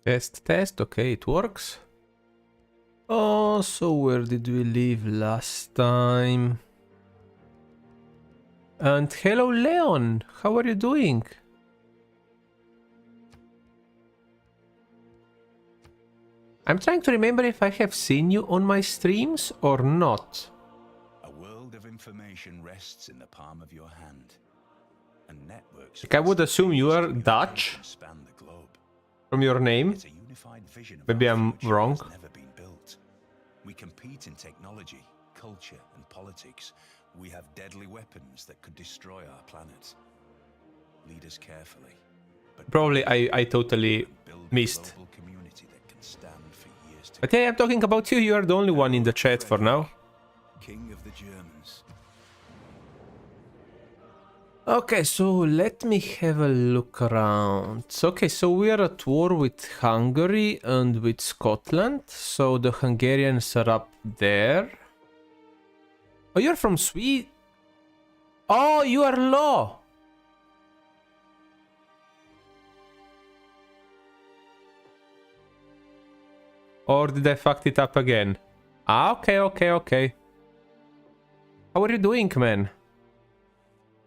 Test. Okay, it works. Oh, so where did we leave last time? And hello, Leon. How are you doing? I'm trying to remember if I have seen you on my streams or not. A world of information rests in the palm of your hand. And networks Like I would assume you are Dutch span the globe. from your name. It's a unified vision of Maybe our I'm future wrong. that's never been built. We compete in technology, culture, and politics. We have deadly weapons that could destroy our planet. Lead us carefully. But Probably I totally build a missed. global community that can stand for years to But hey, I'm talking about you. You are the only one in the chat for now. King of the Germans. Okay, so let me have a look around. Okay, so we are at war with Hungary and with Scotland. So the Hungarians are up there. Oh, you're from Sweden. Oh, you are law. Or did I fuck it up again? Ah, okay. How are you doing, man?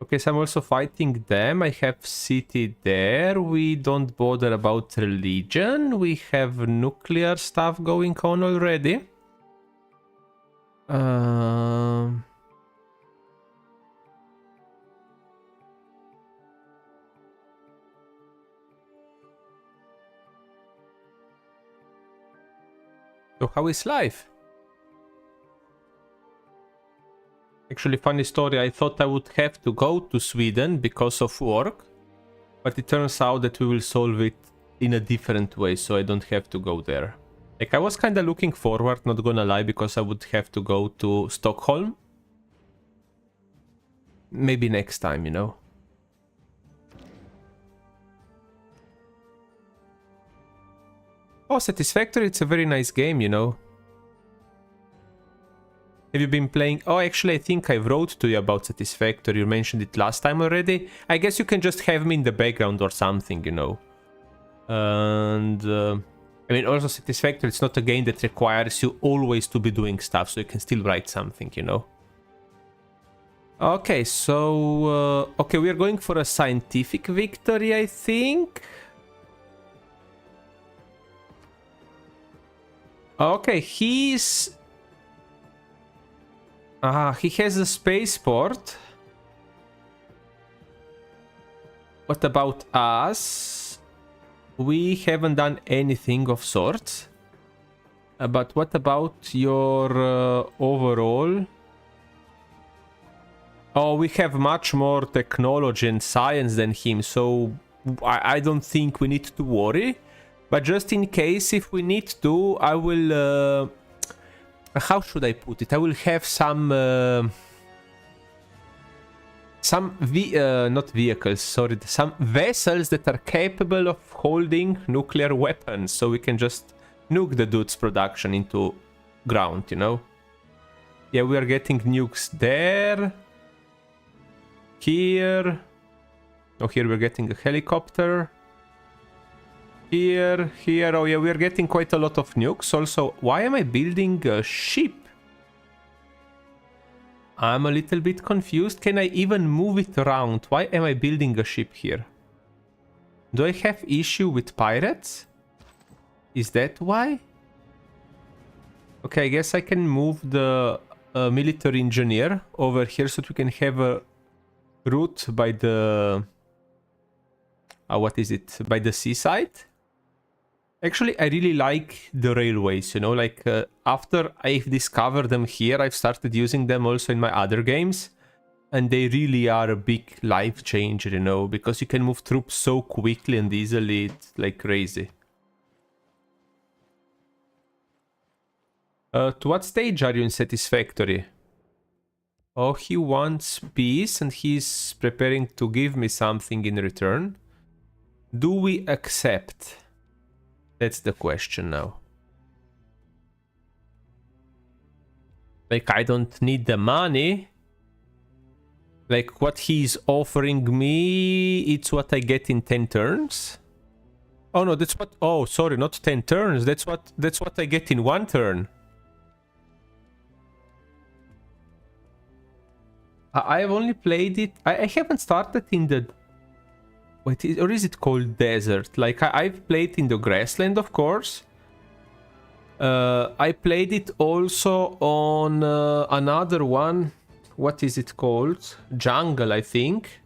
Okay, so I'm also fighting them. I have city there. We don't bother about religion. We have nuclear stuff going on already. So how is life? Actually, funny story, I thought I would have to go to Sweden because of work, but it turns out that we will solve it in a different way, so I don't have to go there. Like, I was kind of looking forward, not gonna lie, because I would have to go to Stockholm. Maybe next time, you know. Oh, Satisfactory, it's a very nice game, you know. Have you been playing? Oh, actually, I think I wrote to you about Satisfactory. You mentioned it last time already. I guess you can just have me in the background or something, you know. And I mean, also Satisfactory, it's not a game that requires you always to be doing stuff, so you can still write something, you know. Okay, so okay, we are going for a scientific victory, I think. Okay, he has a spaceport. What about us? We haven't done anything of sorts. But what about your overall? Oh, we have much more technology and science than him, so I don't think we need to worry. But just in case, if we need to, I will... how should I put it? I will have some not vehicles, sorry, some vessels that are capable of holding nuclear weapons, so we can just nuke the dude's production into ground, you know? Yeah, we are getting nukes there. Here. Oh, here we're getting a helicopter. Here. Oh yeah, we're getting quite a lot of nukes. Also, why am I building a ship? I'm a little bit confused. Can I even move it around? Why am I building a ship here? Do I have issue with pirates? Is that why? Okay, I guess I can move the military engineer over here so that we can have a route by the... what is it? By the seaside? Actually, I really like the railways, you know, like after I've discovered them here, I've started using them also in my other games. And they really are a big life changer, you know, because you can move troops so quickly and easily, it's like crazy. To what stage are you in Satisfactory? Oh, he wants peace and he's preparing to give me something in return. Do we accept? That's the question now. Like, I don't need the money. Like, what he's offering me, it's what I get in 10 turns. Oh no, that's what... Oh, sorry, not 10 turns. That's what I get in 1 turn. I've only played it... I haven't started in the... Wait, or is it called desert? Like, I've played in the grassland, of course. I played it also on another one. What is it called? Jungle, I think.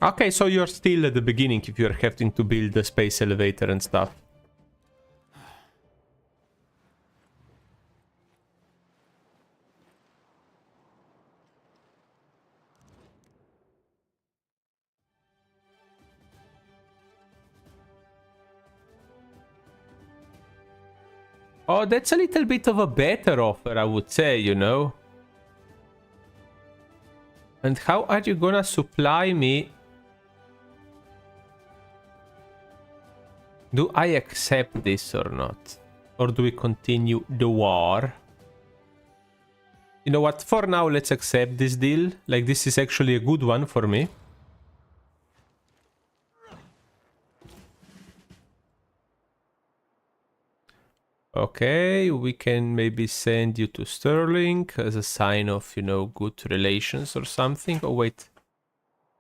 Okay, so you're still at the beginning if you're having to build the space elevator and stuff. Oh, that's a little bit of a better offer, I would say, you know. And how are you gonna supply me? Do I accept this or not? Or do we continue the war? You know what? For now, let's accept this deal. Like, this is actually a good one for me. Okay, we can maybe send you to Sterling as a sign of, you know, good relations or something. Oh, wait.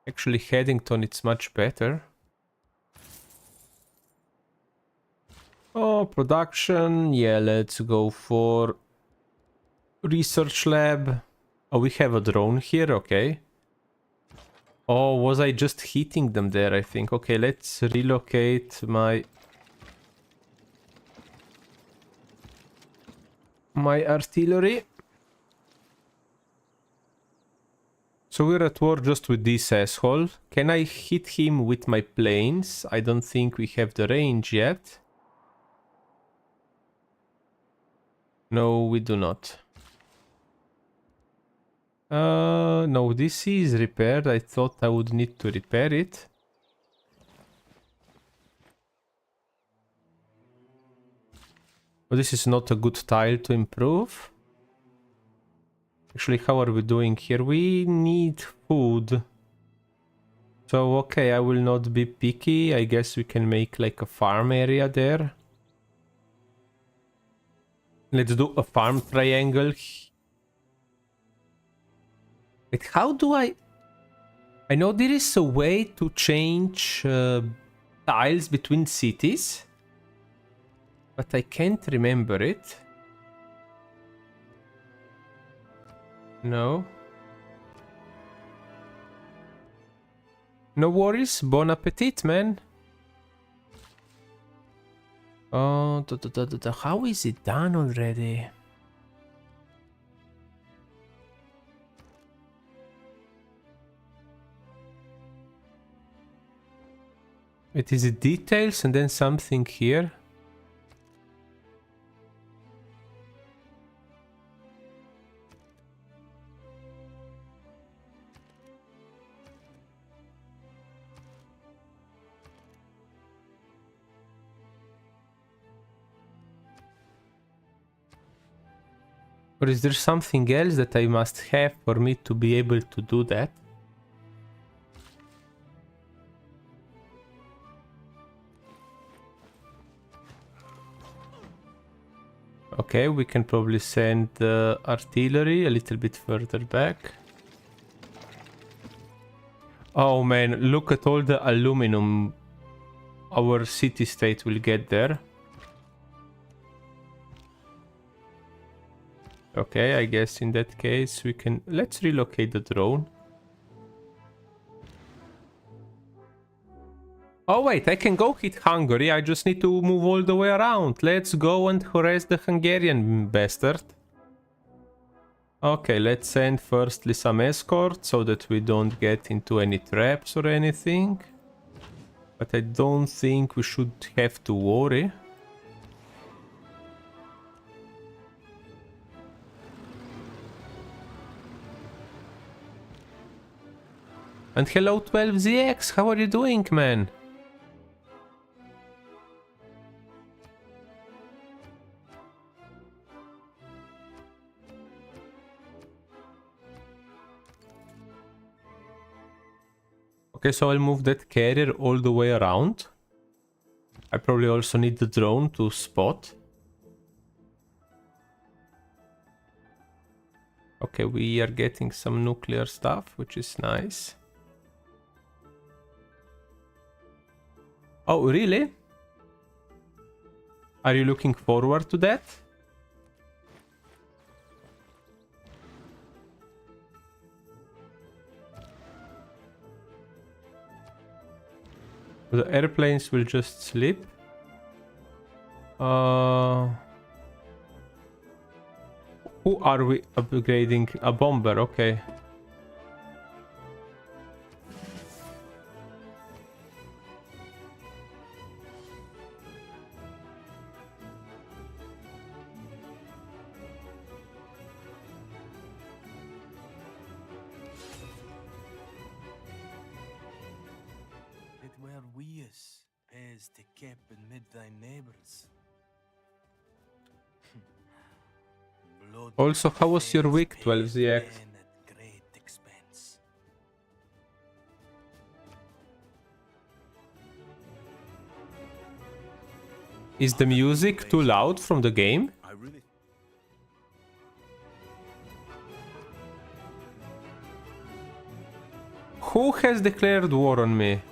Actually, Haddington, it's much better. Oh, production. Yeah, let's go for research lab. Oh, we have a drone here. Okay. Oh, was I just hitting them there, I think. Okay, let's relocate my artillery. So we're at war just with this asshole. Can I hit him with my planes? I don't think we have the range yet. No, we do not. No, this is repaired. I thought I would need to repair it. But this is not a good tile to improve. Actually, how are we doing here? We need food. So, okay, I will not be picky. I guess we can make like a farm area there. Let's do a farm triangle. Wait, how do I know there is a way to change tiles between cities. But I can't remember it. No. No worries. Bon appetit, man. Oh, how is it done already? It is details and then something here. Or is there something else that I must have for me to be able to do that? Okay, we can probably send the artillery a little bit further back. Oh man, look at all the aluminum our city-state will get there. Okay, I guess in that case we can... Let's relocate the drone. Oh wait, I can go hit Hungary, I just need to move all the way around. Let's go and harass the Hungarian bastard. Okay, let's send firstly some escort so that we don't get into any traps or anything. But I don't think we should have to worry. And hello 12ZX, how are you doing, man? Okay, so I'll move that carrier all the way around. I probably also need the drone to spot. Okay, we are getting some nuclear stuff, which is nice. Oh, really? Are you looking forward to that? The airplanes will just sleep. Who are we upgrading? A bomber, okay. It were wees, pays to keep and mid thy neighbors. Blood Also, how was your week, pays 12ZX? men at great expense. Is the music too loud from the game? I really... Who has declared war on me?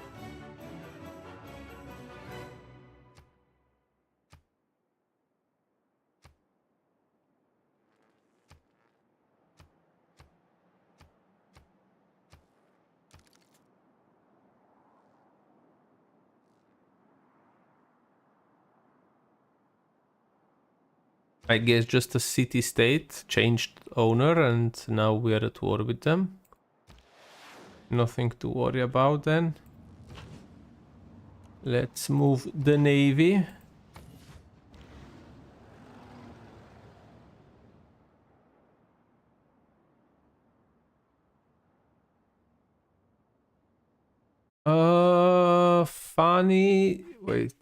I guess just a city-state changed owner and now we are at war with them. Nothing to worry about then. Let's move the navy. Funny. Wait.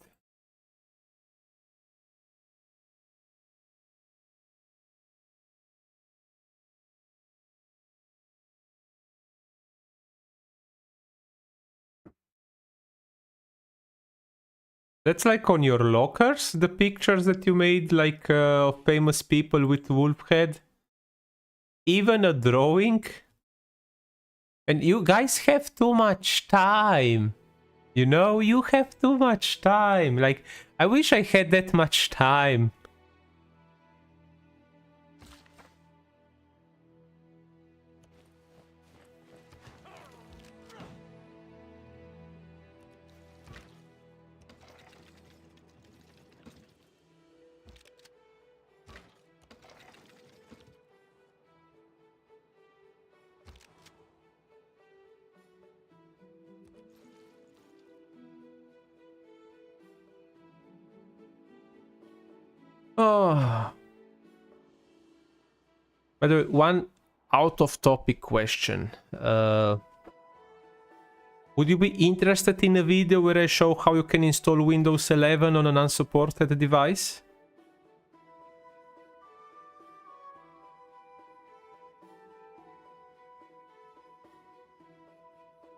That's like on your lockers, the pictures that you made, like of famous people with wolf head. Even a drawing. And you guys have too much time. You know, you have too much time. Like, I wish I had that much time. Oh. By the way, one out of topic question. Would you be interested in a video where I show how you can install Windows 11 on an unsupported device?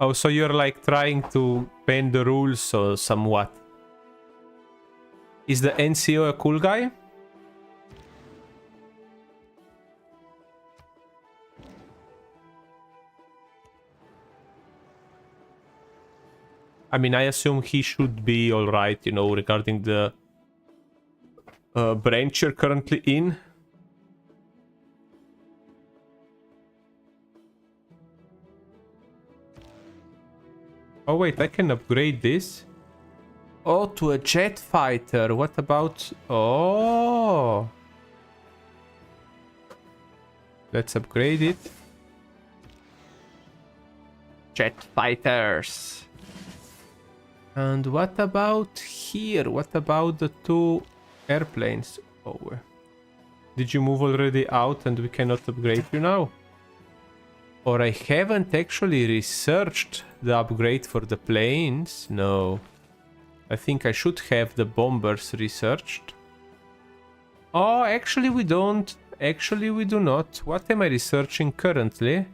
Oh, so you're like trying to bend the rules or somewhat. Is the NCO a cool guy? I mean, I assume he should be alright, you know, regarding the branch you're currently in. Oh wait, I can upgrade this. Oh, to a jet fighter. What about... Oh! Let's upgrade it. Jet fighters. And what about here? What about the two airplanes? Oh, did you move already out and we cannot upgrade you now? Or I haven't actually researched the upgrade for the planes. No. I think I should have the bombers researched. Oh, actually we don't. Actually we do not. What am I researching currently?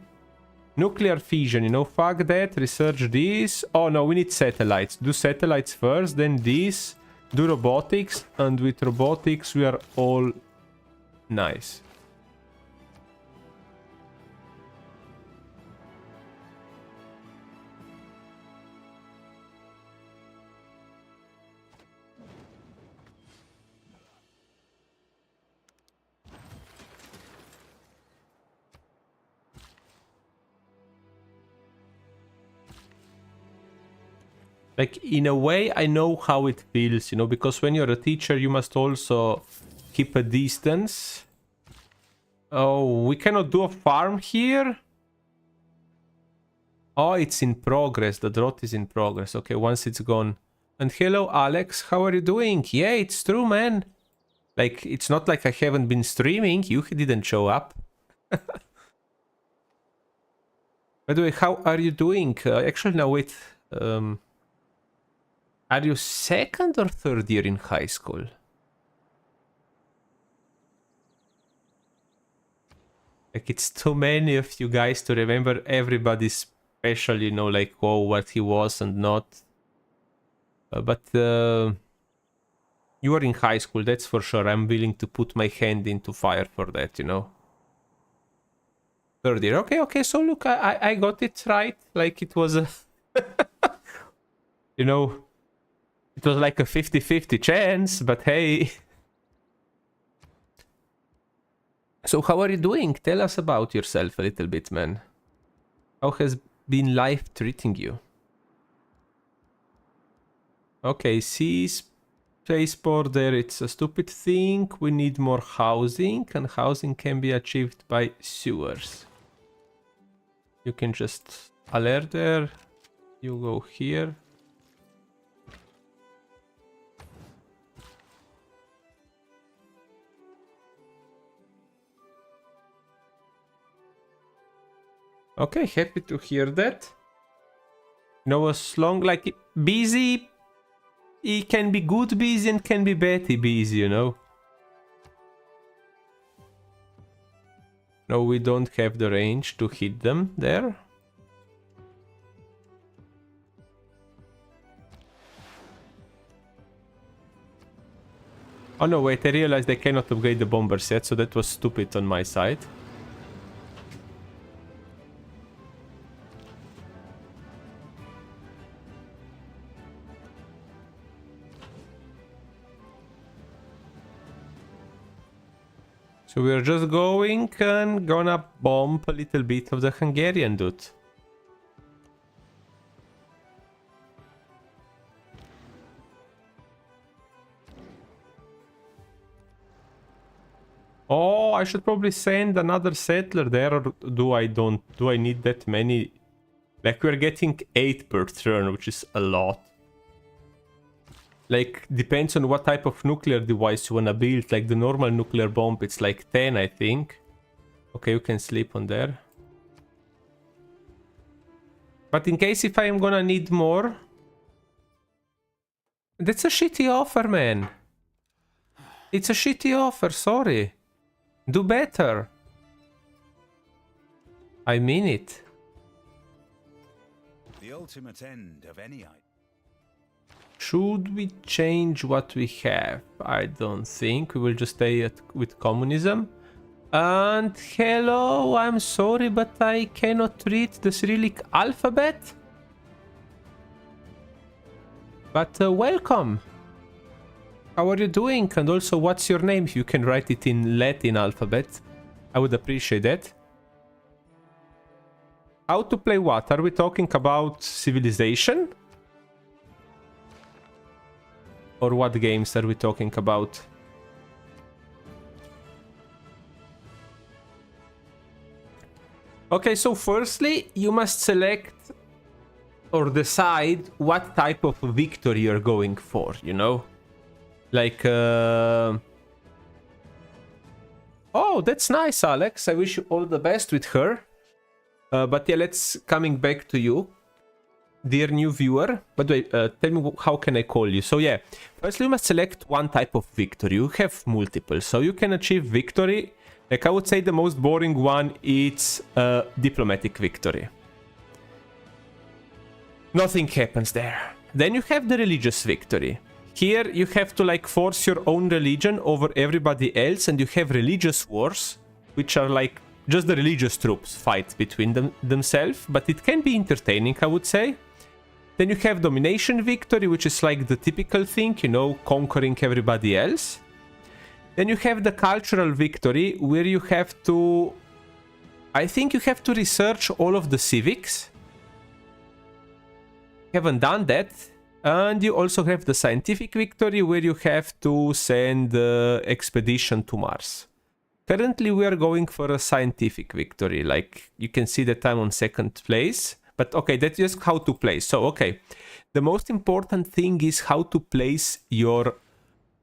Nuclear fission, you know, fuck that. Research this. Oh no, we need satellites. Do satellites first, then this. Do robotics, and with robotics we are all nice. Like, in a way, I know how it feels, you know, because when you're a teacher, you must also keep a distance. Oh, we cannot do a farm here? Oh, it's in progress. The drought is in progress. Okay, once it's gone. And hello, Alex. How are you doing? Yeah, it's true, man. Like, it's not like I haven't been streaming. You didn't show up. By the way, how are you doing? Actually, no, wait. Are you second or third year in high school? Like, it's too many of you guys to remember everybody's special, you know, like, oh, what he was and not. But you are in high school, that's for sure. I'm willing to put my hand into fire for that, you know. Third year. Okay, okay, so look, I got it right. Like, it was a... you know, it was like a 50-50 chance, but hey... So how are you doing? Tell us about yourself a little bit, man. How has been life treating you? Okay, space border, it's a stupid thing. We need more housing, and housing can be achieved by sewers. You can just alert there. You go here. Okay, happy to hear that. You know, as long like busy, it can be good busy and can be bad busy, you know. No, we don't have the range to hit them there. Oh no, wait, I realized I cannot upgrade the bombers yet, so that was stupid on my side. So we're just going and gonna bomb a little bit of the Hungarian dude. Oh, I should probably send another settler there, or do I need that many? Like, we're getting 8 per turn, which is a lot. Like, depends on what type of nuclear device you wanna build. Like, the normal nuclear bomb, it's like 10, I think. Okay, you can sleep on there. But in case if I am gonna need more... That's a shitty offer, man. It's a shitty offer, sorry. Do better. I mean it. The ultimate end of any idea. Should we change what we have? I don't think. We will just stay with communism. And hello, I'm sorry, but I cannot read the Cyrillic alphabet. But welcome. How are you doing? And also, what's your name? If you can write it in Latin alphabet, I would appreciate that. How to play what? Are we talking about Civilization? Or what games are we talking about? Okay, so firstly, you must select or decide what type of victory you're going for, you know? Like, oh, that's nice, Alex. I wish you all the best with her. But yeah, let's coming back to you. Dear new viewer, by the way, tell me how can I call you? So yeah, firstly you must select one type of victory. You have multiple, so you can achieve victory Like, I would say the most boring one is diplomatic victory. Nothing happens there. Then you have the religious victory. Here you have to like force your own religion over everybody else, and you have religious wars, which are like just the religious troops fight between themselves, but it can be entertaining, I would say. Then you have domination victory, which is like the typical thing, you know, conquering everybody else. Then you have the cultural victory, where you have to... I think you have to research all of the civics. Haven't done that. And you also have the scientific victory, where you have to send the expedition to Mars. Currently we are going for a scientific victory, like you can see that I'm on 2nd place. But okay, that's just how to place. So okay, the most important thing is how to place your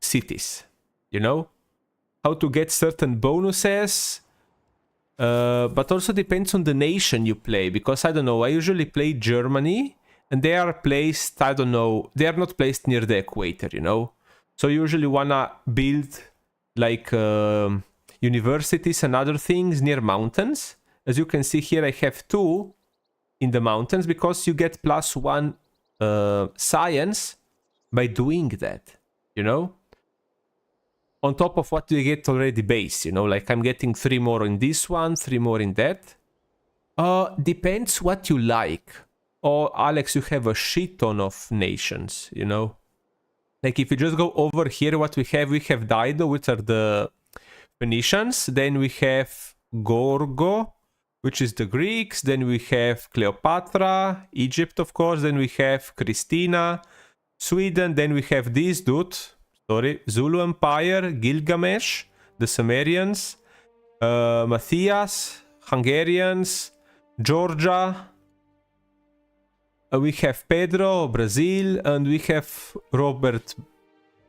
cities, you know? How to get certain bonuses, but also depends on the nation you play, because I don't know, I usually play Germany, and they are placed, I don't know, they are not placed near the equator, you know? So you usually wanna build like universities and other things near mountains. As you can see here, I have 2 in the mountains, because you get +1 science by doing that, you know? On top of what you get already base, you know, like I'm getting 3 more in this one, 3 more in that. Depends what you like. Oh, Alex, you have a shit ton of nations, you know? Like if you just go over here, what we have Dido, which are the Phoenicians. Then we have Gorgo, which is the Greeks. Then we have Cleopatra, Egypt, of course. Then we have Christina, Sweden. Then we have this dude, Zulu Empire, Gilgamesh, the Sumerians, Matthias, Hungarians, Georgia. We have Pedro, Brazil, and we have Robert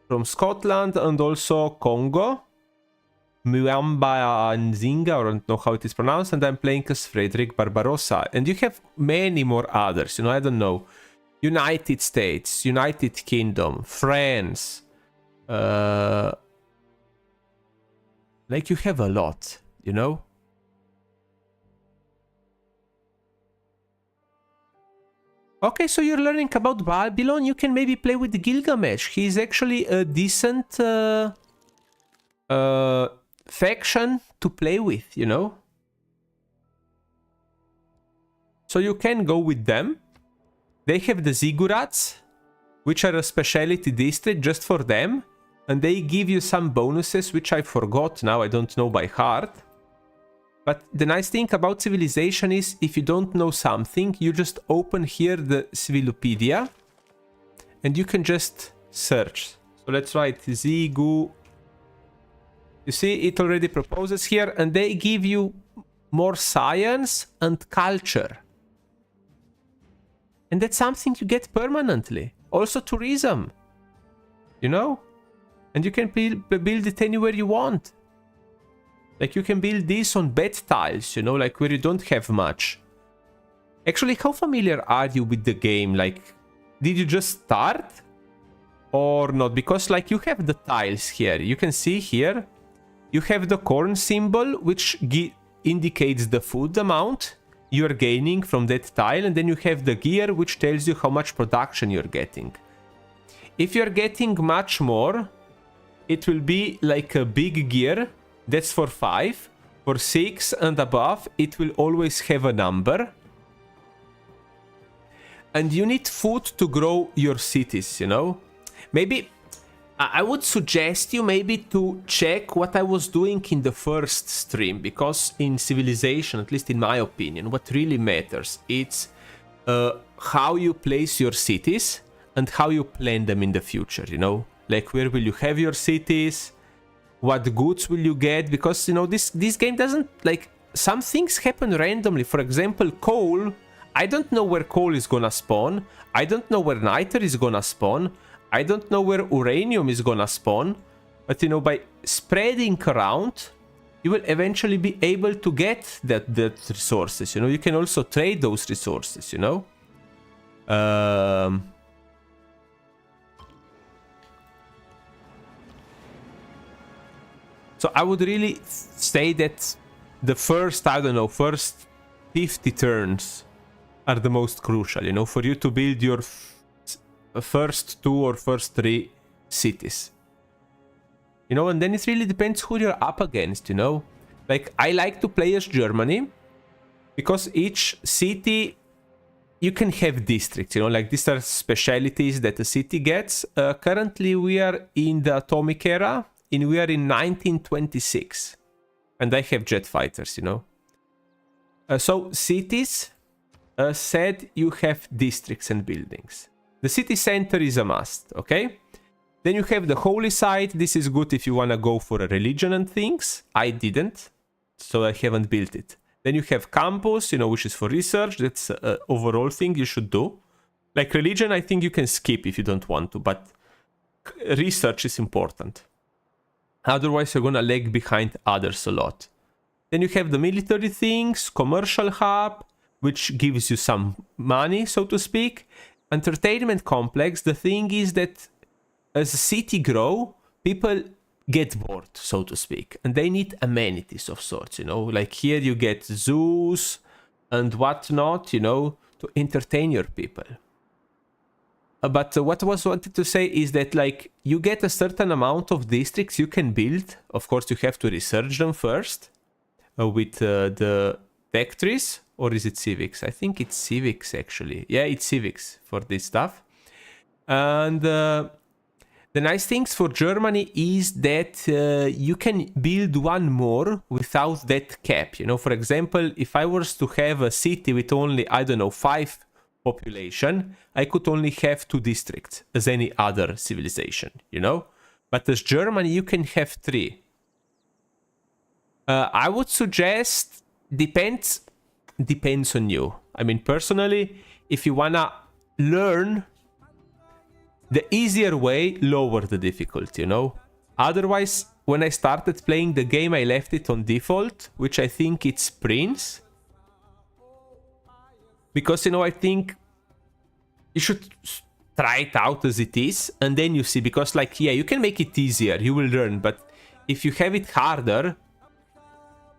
from Scotland, and also Congo, Muamba Nzinga, or I don't know how it is pronounced, and I'm playing as Frederick Barbarossa. And you have many more others, you know, I don't know. United States, United Kingdom, France. Like you have a lot, you know? Okay, so you're learning about Babylon. You can maybe play with Gilgamesh. He's actually a decent faction to play with, you know? So you can go with them. They have the Ziggurats, which are a specialty district just for them. And they give you some bonuses, which I forgot now. I don't know by heart. But the nice thing about Civilization is, if you don't know something, you just open here the Civilopedia, and you can just search. So let's write Zigu. You see, it already proposes here, and they give you more science and culture. And that's something you get permanently. Also tourism, you know? And you can build it anywhere you want. Like you can build this on bed tiles, you know, like where you don't have much. Actually, how familiar are you with the game? Like, did you just start? Or not? Because like you have the tiles here. You can see here, you have the corn symbol, which indicates the food amount you're gaining from that tile. And then you have the gear, which tells you how much production you're getting. If you're getting much more, it will be like a big gear. That's for 5. For 6 and above, it will always have a number. And you need food to grow your cities, you know? Maybe I would suggest you maybe to check what I was doing in the first stream, because in Civilization, at least in my opinion, what really matters, it's how you place your cities and how you plan them in the future, you know? Like, where will you have your cities? What goods will you get? Because, you know, this game doesn't, like, some things happen randomly. For example, coal. I don't know where coal is gonna spawn. I don't know where niter is gonna spawn. I don't know where uranium is gonna spawn. But, you know, by spreading around, you will eventually be able to get that resources. You know, you can also trade those resources, you know? So I would really say that the first, I don't know, first 50 turns are the most crucial, you know, for you to build your first 2 or first 3 cities. You know, and then it really depends who you're up against, you know. Like, I like to play as Germany because each city, you can have districts, you know, like these are specialities that a city gets. Currently, we are in the atomic era, and we are in 1926. And I have jet fighters, you know. So, cities, said you have districts and buildings. The city center is a must, okay? Then you have the holy site. This is good if you want to go for a religion and things. I didn't, so I haven't built it. Then you have campus, you know, which is for research. That's an overall thing you should do. Like religion, I think you can skip if you don't want to, but research is important. Otherwise, you're gonna lag behind others a lot. Then you have the military things, commercial hub, which gives you some money, so to speak. Entertainment complex, the thing is that as a city grow, people get bored, so to speak, and they need amenities of sorts, you know, like here you get zoos and whatnot, you know, to entertain your people. But what I was wanted to say is that, like, you get a certain amount of districts you can build. Of course, you have to research them first with the tech trees, or is it civics? I think it's civics, actually. Yeah, it's civics for this stuff. And the nice things for Germany is that you can build one more without that cap. You know, for example, if I was to have a city with only, I don't know, 5 population, I could only have 2 districts as any other civilization, you know? But as Germany, you can have 3. I would suggest, depends on you. I mean, personally, if you wanna learn the easier way, lower the difficulty, you know? Otherwise, when I started playing the game, I left it on default, which I think it's Prince. Because, you know, I think you should try it out as it is, and then you see, because, like, yeah, you can make it easier, you will learn, but if you have it harder,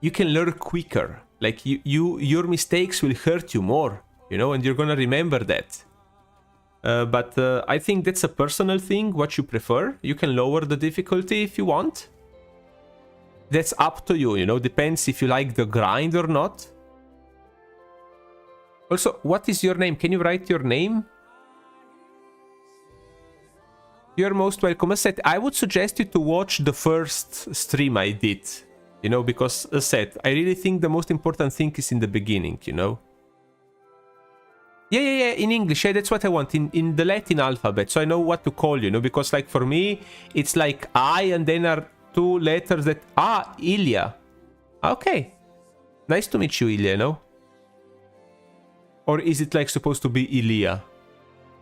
you can learn quicker. Like, your mistakes will hurt you more, you know, and you're gonna remember that. But I think that's a personal thing, what you prefer. You can lower the difficulty if you want. That's up to you, you know, depends if you like the grind or not. Also, what is your name? Can you write your name? You're most welcome. As said, I would suggest you to watch the first stream I did, you know, because as said, I really think the most important thing is in the beginning, you know. Yeah, in English, yeah, that's what I want, in the Latin alphabet, so I know what to call, you know, because, like, for me, it's like I, and then are 2 letters that, Ilya. Okay. Nice to meet you, Ilya, no? Or is it, like, supposed to be Ilya?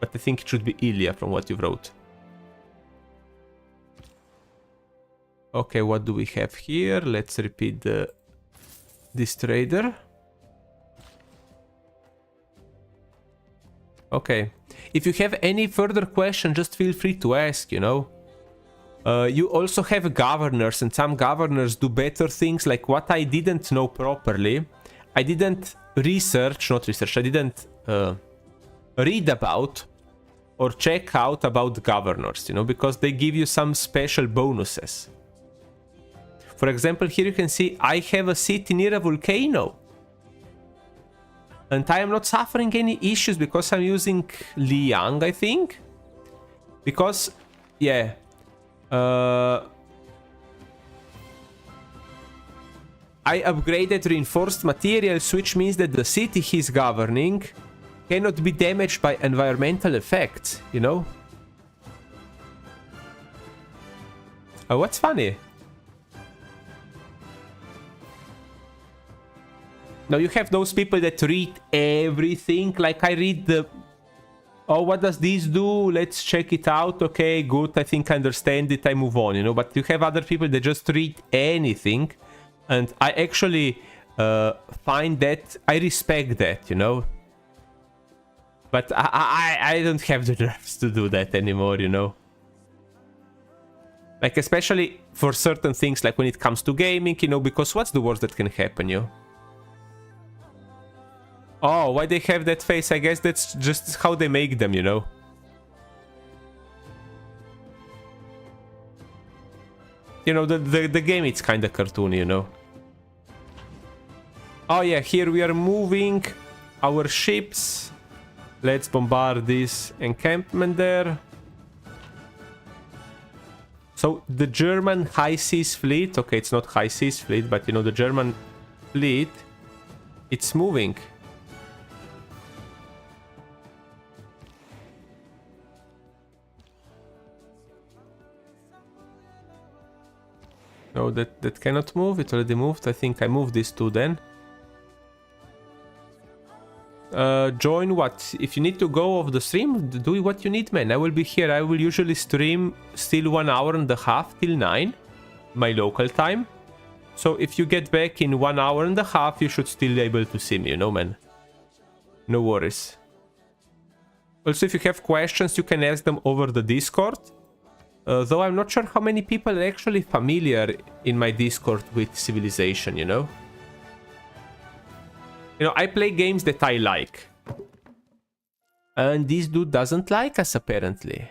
But I think it should be Ilya from what you wrote. Okay, what do we have here? Let's repeat this trader. Okay. If you have any further question, just feel free to ask, you know. You also have governors, and some governors do better things, like what I didn't know properly. I didn't I didn't read about or check out about governors, you know, because they give you some special bonuses. For example, here you can see I have a city near a volcano. And I am not suffering any issues because I'm using Liang, I think. Because, yeah. I upgraded reinforced materials, which means that the city he's governing cannot be damaged by environmental effects, you know? What's funny? Now you have those people that read everything, like I read the... Oh, what does this do? Let's check it out. Okay, good, I think I understand it, I move on, you know? But you have other people that just read anything. And I actually find that... I respect that, you know? But I don't have the nerves to do that anymore, you know? Like, especially for certain things, like when it comes to gaming, you know, because what's the worst that can happen, you? Oh, why they have that face? I guess that's just how they make them, you know? You know, the game, it's kind of cartoony, you know? Oh yeah, here we are moving our ships. Let's bombard this encampment there. So the German high seas fleet, okay, it's not high seas fleet, but you know, the German fleet, it's moving. No, that cannot move, it already moved. I think I moved this too then. Join what? If you need to go off the stream, do what you need, man. I will be here. I will usually stream still 1 hour and a half till 9, my local time. So if you get back in 1 hour and a half, you should still be able to see me, you know, man. No worries. Also, if you have questions, you can ask them over the Discord. Though I'm not sure how many people are actually familiar in my Discord with Civilization, you know? You know, I play games that I like. And this dude doesn't like us, apparently.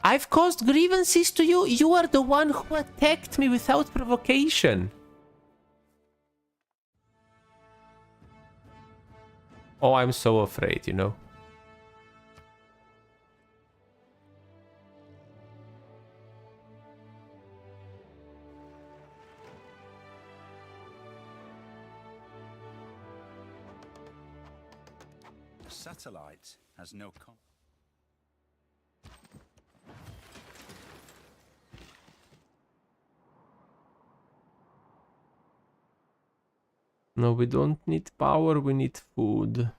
I've caused grievances to you. You are the one who attacked me without provocation. Oh, I'm so afraid, you know. Satellite has no No, we don't need power, we need food.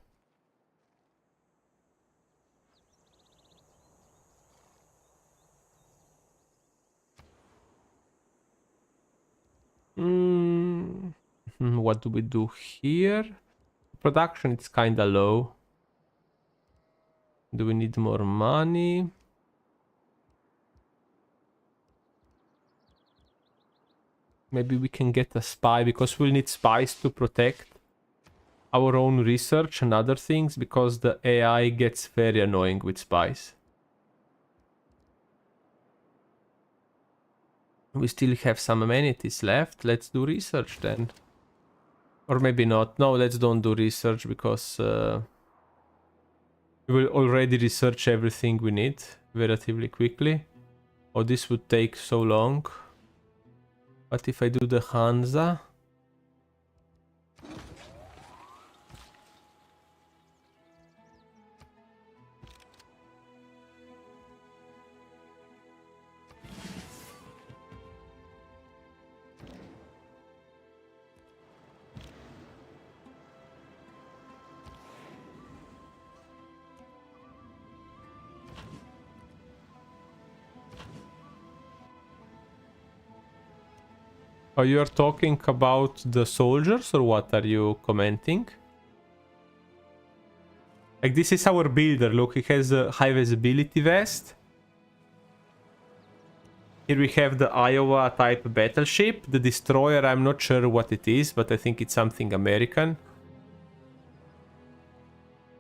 What do we do here? Production, it's kinda low. Do we need more money? Maybe we can get a spy, because we'll need spies to protect our own research and other things, because the AI gets very annoying with spies. We still have some amenities left. Let's do research then. Or maybe not. No, let's don't do research, because we will already research everything we need relatively quickly. Oh, this would take so long. But if I do the Hansa... Oh, you are talking about the soldiers, or what are you commenting? Like, this is our builder. Look, he has a high visibility vest. Here we have the Iowa type battleship. The destroyer, I'm not sure what it is, but I think it's something American.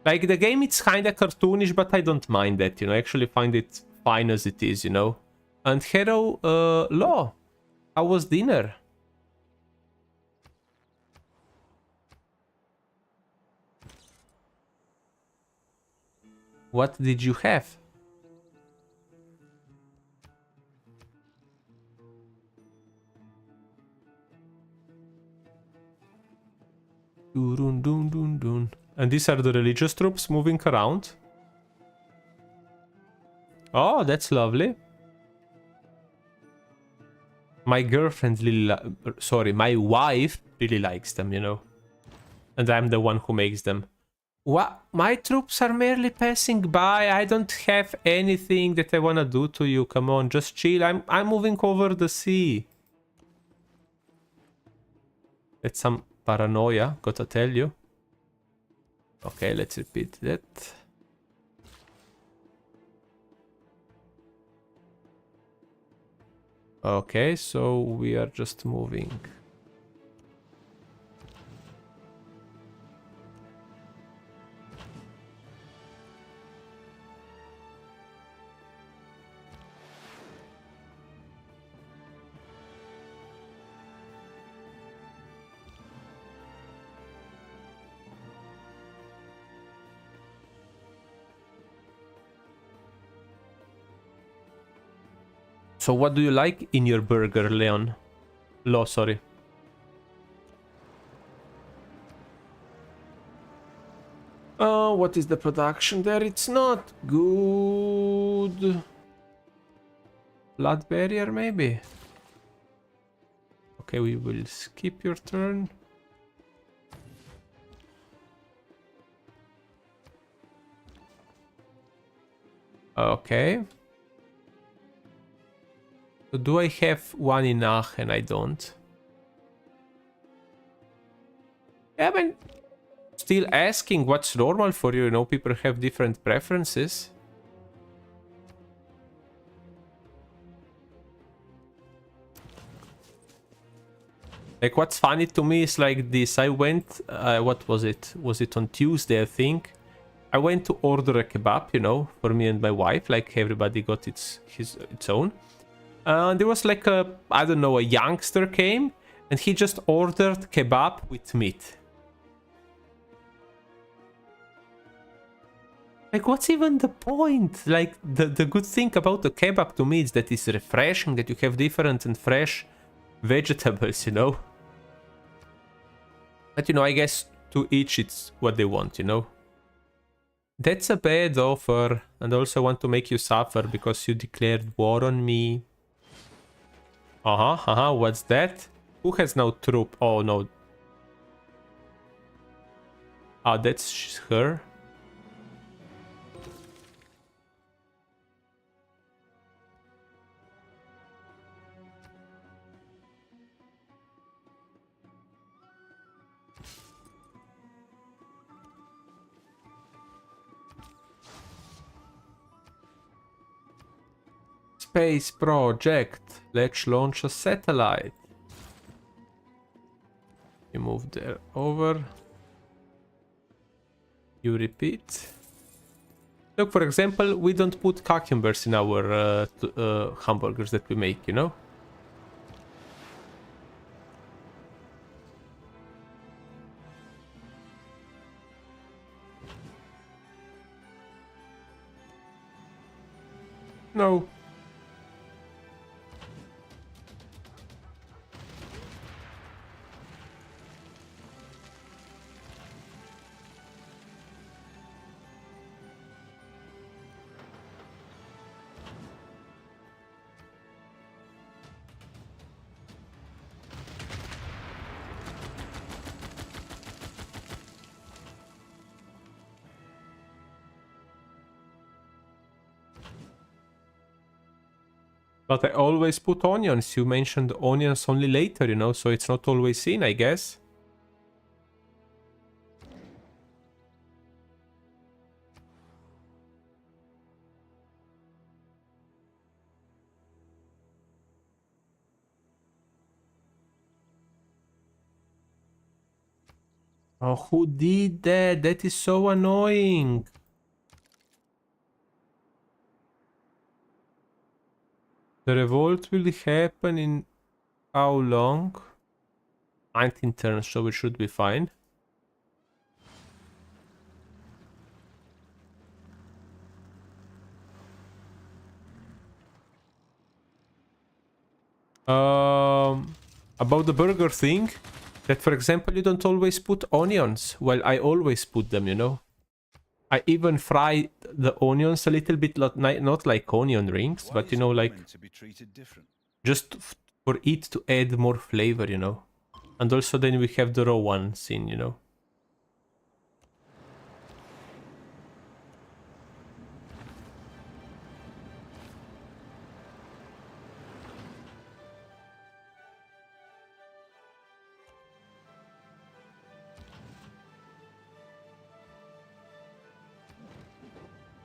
Like, the game, it's kinda cartoonish, but I don't mind that, you know. I actually find it fine as it is, you know. And Hero, Law, how was dinner? What did you have? Dun, dun, dun, dun. And these are the religious troops moving around. Oh, that's lovely. My girlfriend really sorry, my wife really likes them, you know. And I'm the one who makes them. What? My troops are merely passing by. I don't have anything that I wanna do to you. Come on, just chill. I'm moving over the sea. That's some paranoia, gotta tell you. Okay, let's repeat that. Okay, so we are just moving. So what do you like in your burger, Leon? Lo, sorry. Oh, what is the production there? It's not good. Blood barrier, maybe? Okay, we will skip your turn. Okay. So do I have one in Aachen? I don't. Yeah, but still asking what's normal for you. You know, people have different preferences. Like, what's funny to me is like this. I went, what was it? Was it on Tuesday, I think? I went to order a kebab, you know, for me and my wife. Like, everybody got its own. And there was like a, I don't know, a youngster came and he just ordered kebab with meat. Like, what's even the point? Like, the good thing about the kebab to me is that it's refreshing, that you have different and fresh vegetables, you know? But, you know, I guess to each it's what they want, you know? That's a bad offer, and also I want to make you suffer because you declared war on me. What's that? Who has no troop? Oh, no. Ah, that's her. Space project. Let's launch a satellite. You move there over. You repeat. Look, for example, we don't put cucumbers in our hamburgers that we make, you know? No. But I always put onions. You mentioned onions only later, you know, so it's not always in, I guess. Oh, who did that? That is so annoying. The revolt will happen in how long? 19 turns, so it should be fine. About the burger thing, that for example you don't always put onions. Well, I always put them, you know. I even fry the onions a little bit, not like onion rings, but you know, like just for it to add more flavor, you know. And also then we have the raw ones in, you know.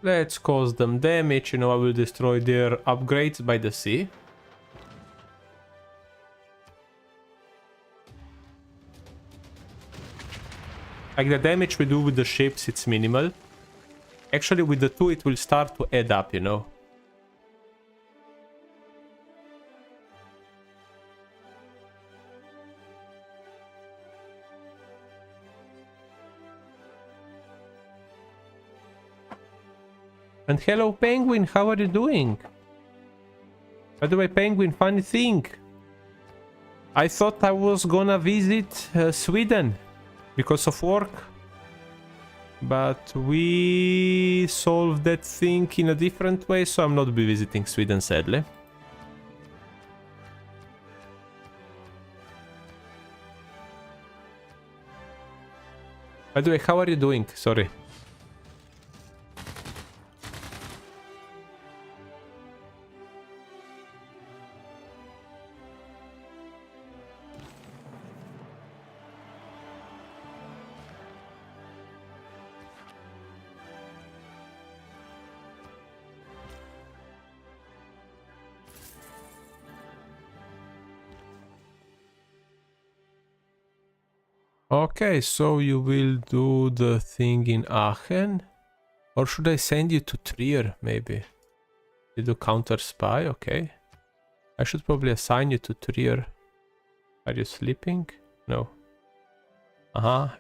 Let's cause them damage, you know, I will destroy their upgrades by the sea. Like the damage we do with the ships, it's minimal. Actually, with the 2, it will start to add up, you know. And hello, Penguin, how are you doing? By the way, Penguin, funny thing. I thought I was gonna visit Sweden because of work. But we solved that thing in a different way, so I'm not be visiting Sweden, sadly. By the way, how are you doing? Sorry. Okay, so you will do the thing in Aachen? Or should I send you to Trier, maybe? You do counter spy, okay. I should probably assign you to Trier. Are you sleeping? No.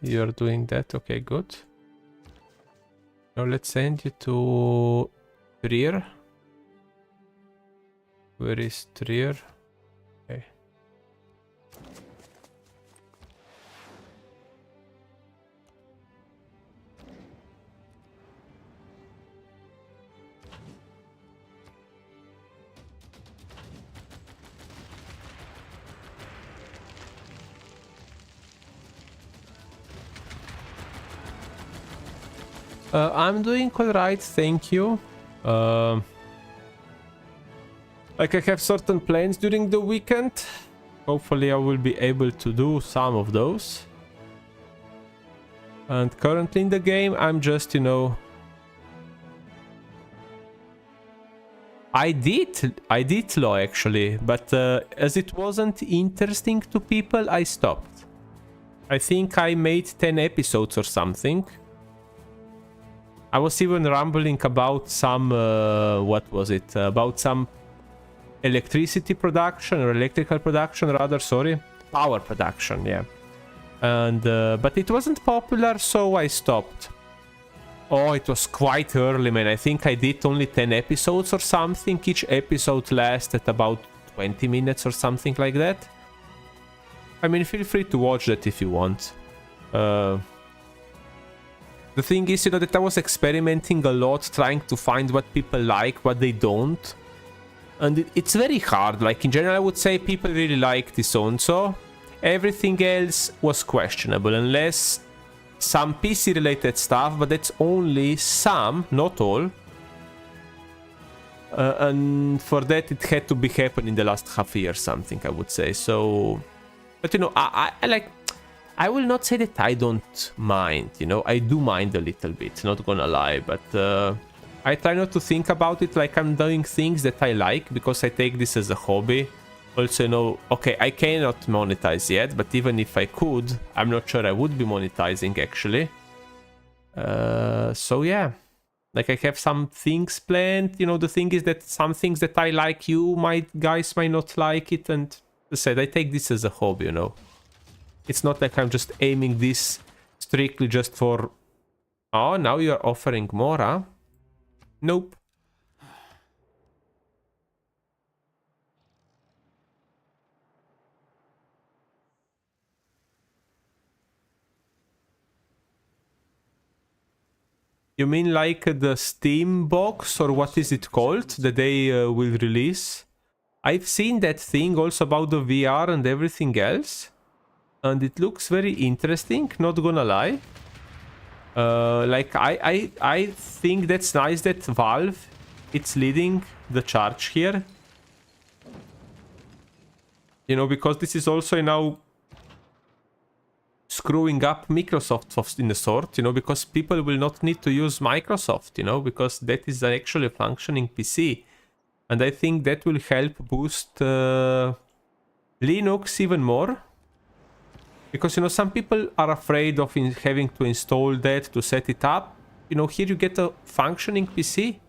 You're doing that, okay, good. Now let's send you to Trier. Where is Trier? Okay. I'm doing alright, thank you. Like I have certain plans during the weekend. Hopefully I will be able to do some of those. And currently in the game I'm just, you know... I did law actually, but as it wasn't interesting to people, I stopped. I think I made 10 episodes or something. I was even rambling about some, what was it? About some electricity production, or electrical production rather, sorry. Power production, yeah. And, but it wasn't popular, so I stopped. Oh, it was quite early, man. I think I did only 10 episodes or something. Each episode lasted about 20 minutes or something like that. I mean, feel free to watch that if you want. The thing is, you know, that I was experimenting a lot, trying to find what people like, what they don't. And it's very hard. Like, in general, I would say people really like this so-and-so. Everything else was questionable, unless some PC-related stuff, but that's only some, not all. And for that, it had to be happening in the last half year, something, I would say. So, but, you know, I like... I will not say that I don't mind, you know, I do mind a little bit, not gonna lie, but I try not to think about it like I'm doing things that I like, because I take this as a hobby. Also, you know, okay, I cannot monetize yet, but even if I could, I'm not sure I would be monetizing actually. So yeah, like I have some things planned, you know, the thing is that some things that I like, guys might not like it, and as I said, I take this as a hobby, you know. It's not like I'm just aiming this strictly just for... Oh, now you're offering more, huh? Nope. You mean like the Steam box, or what is it called, that they will release? I've seen that thing also about the VR and everything else. And it looks very interesting, not gonna lie. Like, I think that's nice that Valve, it's leading the charge here. You know, because this is also now screwing up Microsoft in a sort, you know, because people will not need to use Microsoft, you know, because that is actually a functioning PC. And I think that will help boost Linux even more. Because, you know, some people are afraid of having to install that to set it up. You know, here you get a functioning PC.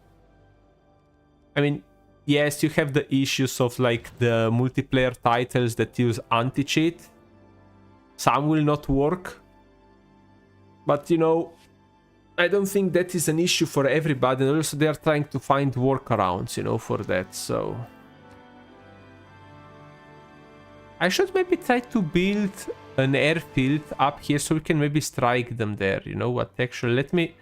I mean, yes, you have the issues of like the multiplayer titles that use anti-cheat. Some will not work. But, you know, I don't think that is an issue for everybody. And also they are trying to find workarounds, you know, for that. So I should maybe try to build an airfield up here so we can maybe strike them there. You know what? Actually, let me...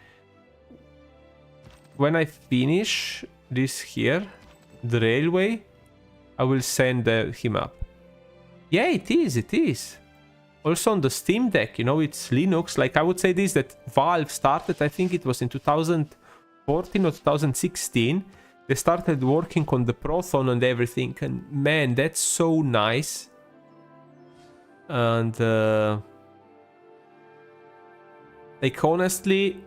When I finish this here, the railway, I will send him up. Yeah, it is. It is. Also on the Steam Deck, you know, it's Linux. Like, I would say this, that Valve started, I think it was in 2014 or 2016. They started working on the Proton and everything. And man, that's so nice. And, like, honestly,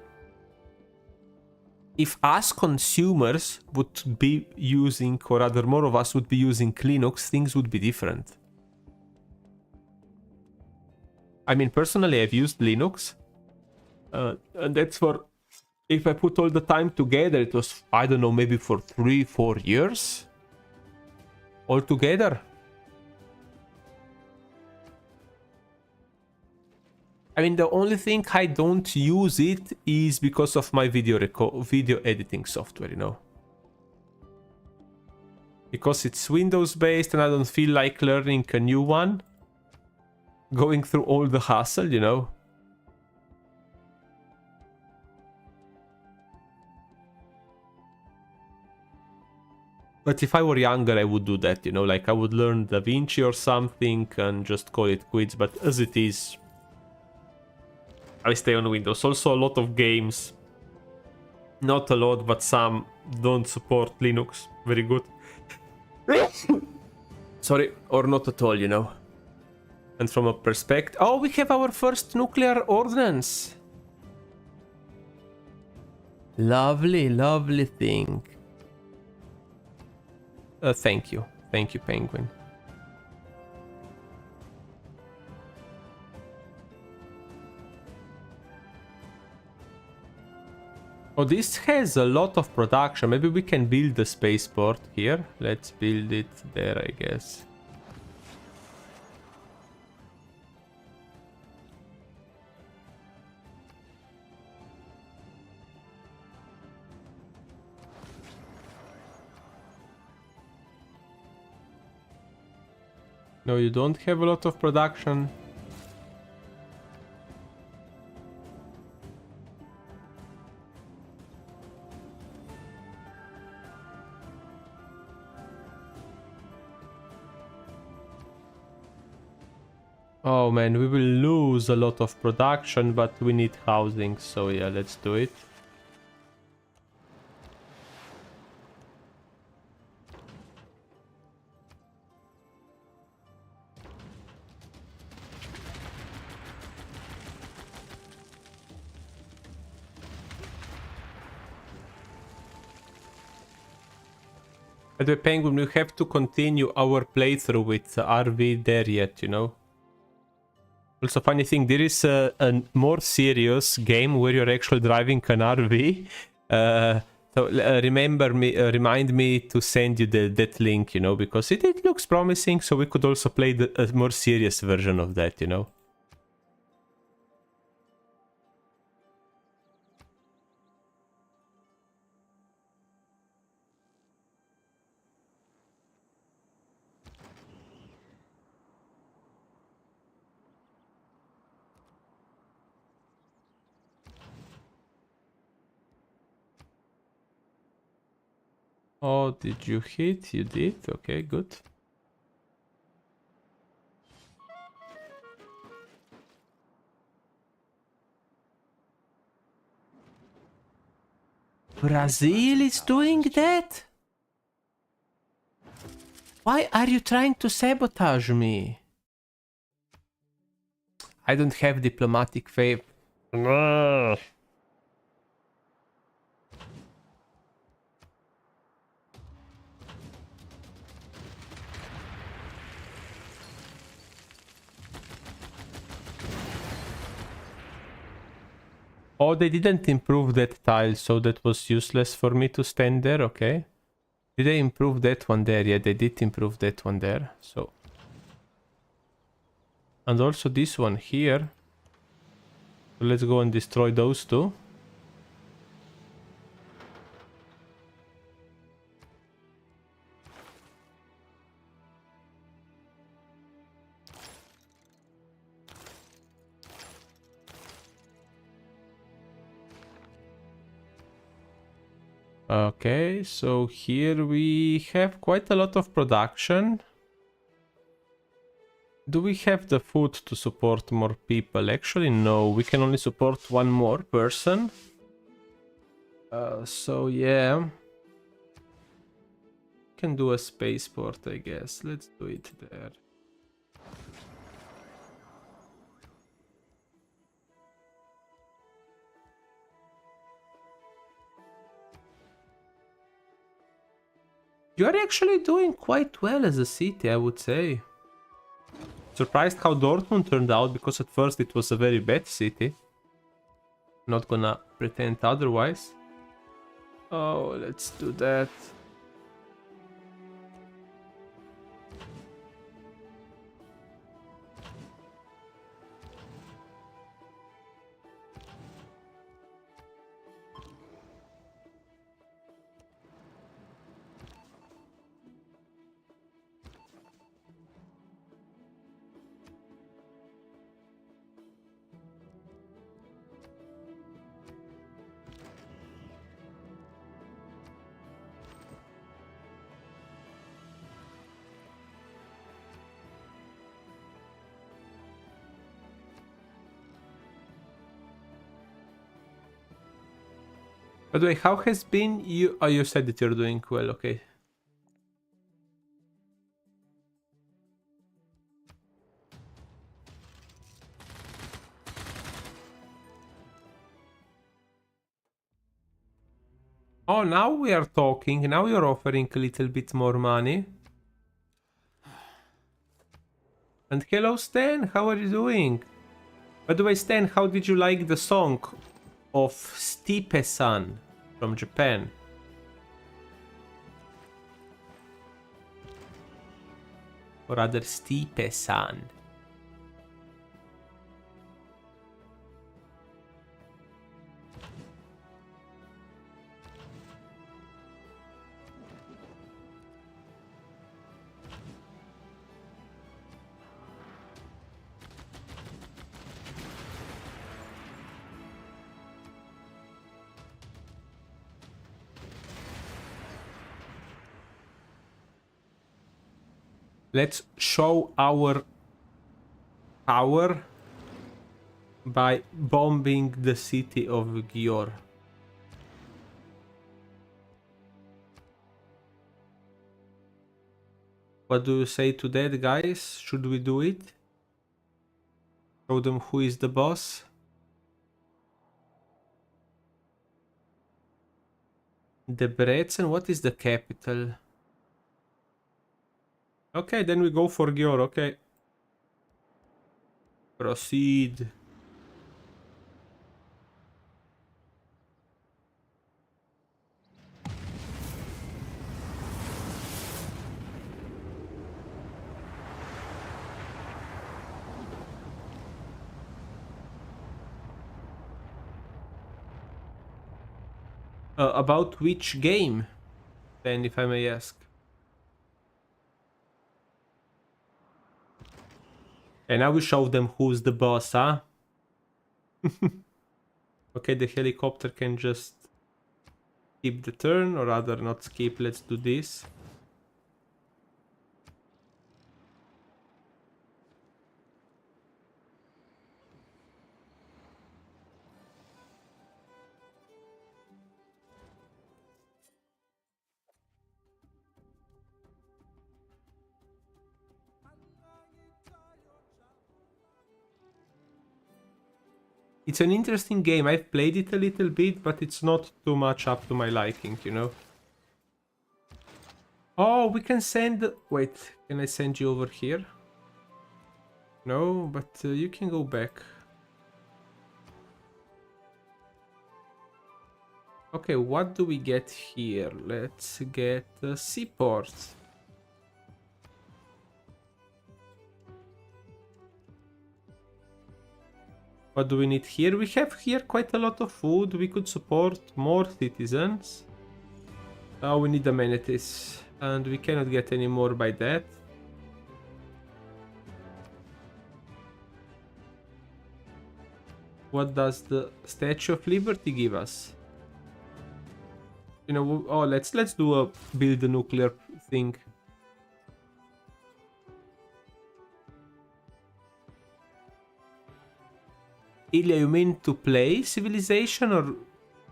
if us consumers would be using, or rather more of us would be using Linux, things would be different. I mean, personally, I've used Linux. And that's for... If I put all the time together, it was, I don't know, maybe for 3-4 years. Altogether. I mean, the only thing I don't use it is because of my video editing software, you know. Because it's Windows based and I don't feel like learning a new one. Going through all the hassle, you know. But if I were younger, I would do that, you know. Like, I would learn DaVinci or something and just call it quits. But as it is, I stay on Windows. Also, a lot of games, not a lot, but some don't support Linux. Very good. Sorry, or not at all, you know. And from a perspective... Oh, we have our first nuclear ordnance. Lovely, lovely thing. Thank you. Thank you, Penguin. Oh, this has a lot of production. Maybe we can build a spaceport here. Let's build it there, I guess. No, you don't have a lot of production. Oh man, we will lose a lot of production, but we need housing, so yeah, let's do it. By the way, Penguin, we have to continue our playthrough with RV there yet, you know. Also, funny thing, there is a more serious game where you're actually driving an RV. Remind me to send you that link, you know, because it looks promising, so we could also play a more serious version of that, you know. Oh, did you hit? You did? Okay, good. Brazil is doing that? Why are you trying to sabotage me? I don't have diplomatic favor. No. Oh, they didn't improve that tile, so that was useless for me to stand there, okay. Did they improve that one there? Yeah, they did improve that one there, so. And also this one here. So let's go and destroy those two. Okay, so here we have quite a lot of production. Do we have the food to support more people? Actually, no. We can only support one more person. So yeah. Can do a spaceport, I guess. Let's do it there. You are actually doing quite well as a city, I would say. Surprised how Dortmund turned out, because at first it was a very bad city. Not gonna pretend otherwise. Oh, let's do that. By the way, how has been you? Oh, you said that you're doing well, okay. Oh, now we are talking. Now you're offering a little bit more money. And hello, Stan. How are you doing? By the way, Stan, how did you like the song of Stipe-san from Japan? Or rather, Stipe-san. Let's show our power by bombing the city of Győr. What do you say to that, guys? Should we do it? Show them who is the boss? Debrecen, what is the capital? Okay, then we go for Győr, okay. Proceed. About which game, then, if I may ask? And now we show them who's the boss, huh? Okay, the helicopter can just skip the turn, or rather not skip, let's do this. It's an interesting game. I've played it a little bit, but it's not too much up to my liking, you know? Oh, we can send... Wait, can I send you over here? No, but you can go back. Okay, what do we get here? Let's get a seaport. What do we need here? We have here quite a lot of food. We could support more citizens. Oh, we need amenities. And we cannot get any more by that. What does the Statue of Liberty give us? You know, oh, let's do a build a nuclear thing. Ilya, you mean to play Civilization, or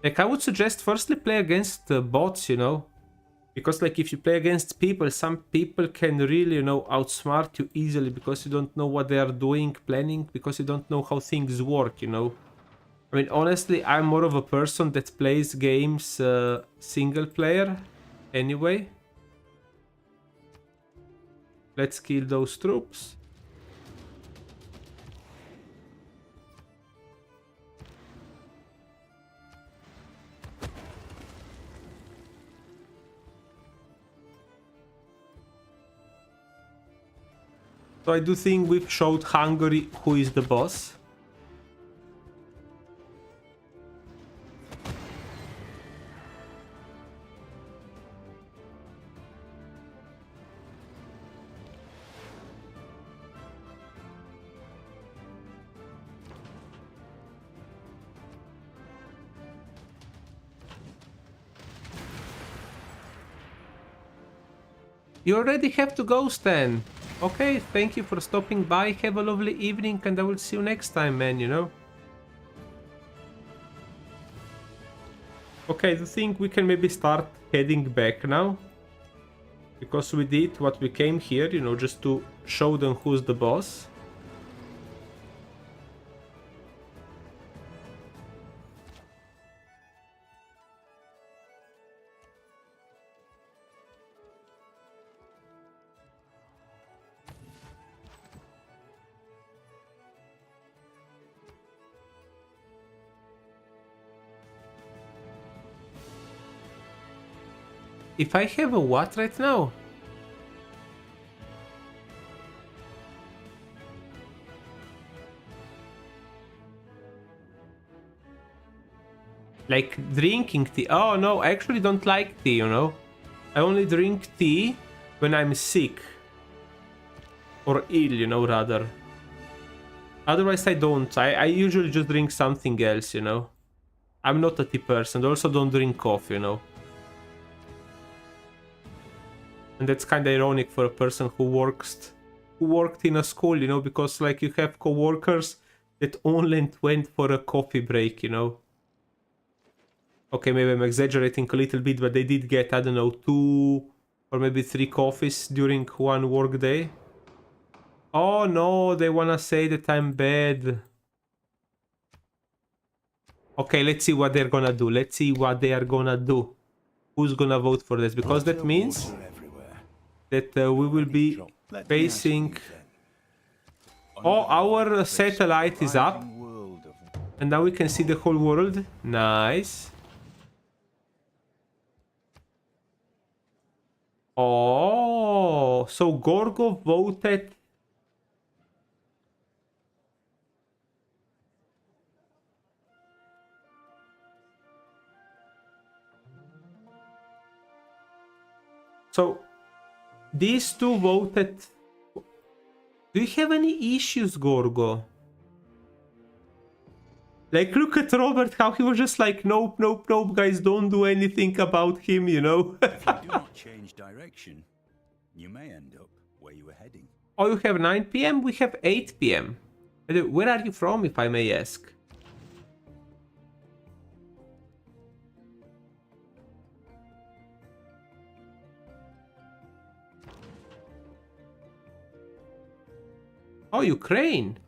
like I would suggest firstly play against bots, you know, because like if you play against people, some people can really, you know, outsmart you easily because you don't know what they are doing, planning, because you don't know how things work, you know. I mean, honestly, I'm more of a person that plays games single player anyway. Let's kill those troops. So I do think we've showed Hungary who is the boss. You already have to go, Stan. Okay, thank you for stopping by. Have a lovely evening and I will see you next time, man, you know. Okay, I think we can maybe start heading back now. Because we did what we came here, you know, just to show them who's the boss. If I have a what right now? Like drinking tea. Oh no, I actually don't like tea, you know. I only drink tea when I'm sick. Or ill, you know, rather. Otherwise I don't. I usually just drink something else, you know. I'm not a tea person. I also don't drink coffee, you know. And that's kind of ironic for a person who worked in a school, you know, because like you have co-workers that only went for a coffee break, you know. Okay, maybe I'm exaggerating a little bit, but they did get, I don't know, 2 or maybe 3 coffees during one work day. Oh no, they wanna say that I'm bad. Okay, let's see what they're gonna do. Let's see what they are gonna do. Who's gonna vote for this? Because that means that we will be facing... Oh, our satellite is up. And now we can see the whole world. Nice. Oh, so Gorgo voted... So, these two voted... Do you have any issues, Gorgo? Like, look at Robert, how he was just like, nope, nope, nope, guys, don't do anything about him, you know? If you do not change direction, you may end up where you were heading. Oh, you have 9 p.m? We have 8 p.m. Where are you from, if I may ask? Oh, Ukraine.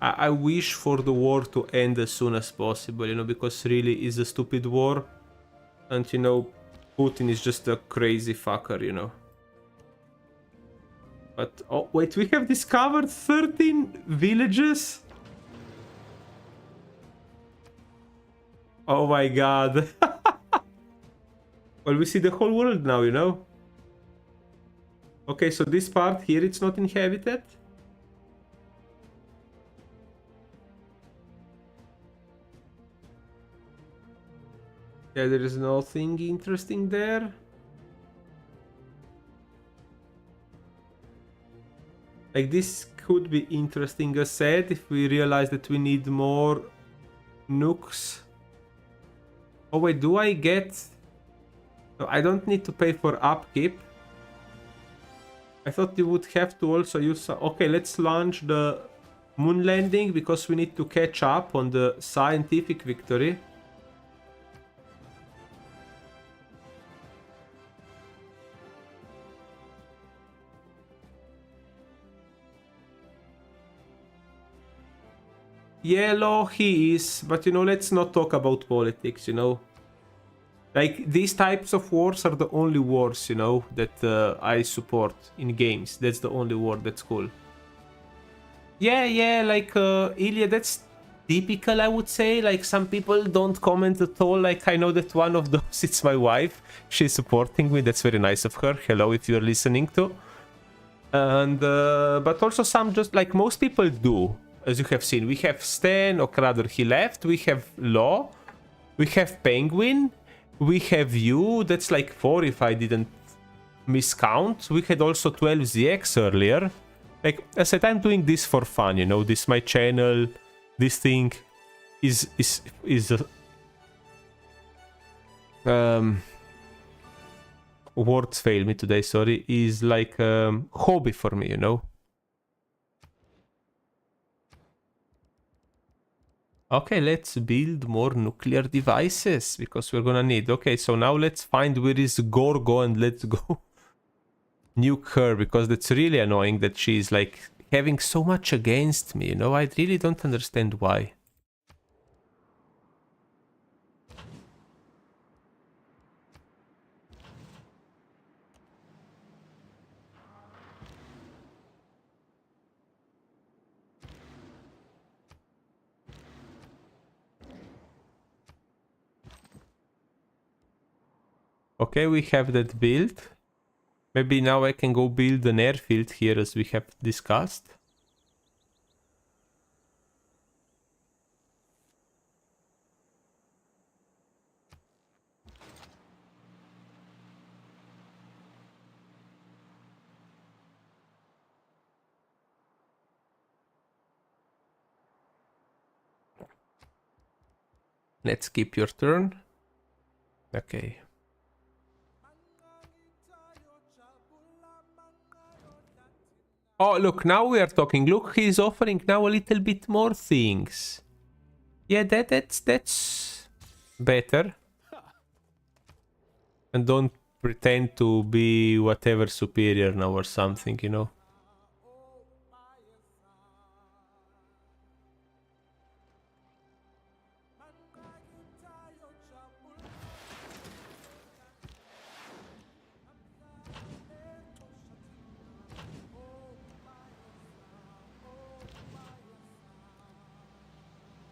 I wish for the war to end as soon as possible, you know, because really it's a stupid war. And, you know, Putin is just a crazy fucker, you know. But, oh, wait, we have discovered 13 villages? Oh my god. Well, we see the whole world now, you know? Okay, so this part here, it's not inhabited? Yeah, there is nothing interesting there. Like, this could be interesting as said if we realize that we need more nukes. Oh wait, do I get... No, I don't need to pay for upkeep. I thought you would have to also use some... Okay, let's launch the moon landing because we need to catch up on the scientific victory. Yellow he is, but you know, let's not talk about politics, you know. Like, these types of wars are the only wars, you know, that I support in games. That's the only war that's cool. Yeah, like, Ilya, that's typical, I would say. Like, some people don't comment at all. Like, I know that one of those, it's my wife. She's supporting me. That's very nice of her. Hello, if you're listening to. And, but also some just, like, most people do, as you have seen. We have Stan, or rather, he left. We have Law. We have Penguin. We have you. That's like 4 if I didn't miscount. We had also 12ZX earlier. Like I said, I'm doing this for fun, you know. This my channel. This thing is words fail me today, sorry. Is like hobby for me, you know. Okay, let's build more nuclear devices because we're gonna need. Okay, so now let's find where is Gorgo and let's go nuke her because that's really annoying that she's like having so much against me, you know? I really don't understand why. Okay, we have that built. Maybe now I can go build an airfield here as we have discussed. Let's keep your turn. Okay. Oh, look, now we are talking. Look, he's offering now a little bit more things. Yeah, that's better. And don't pretend to be whatever superior now or something, you know.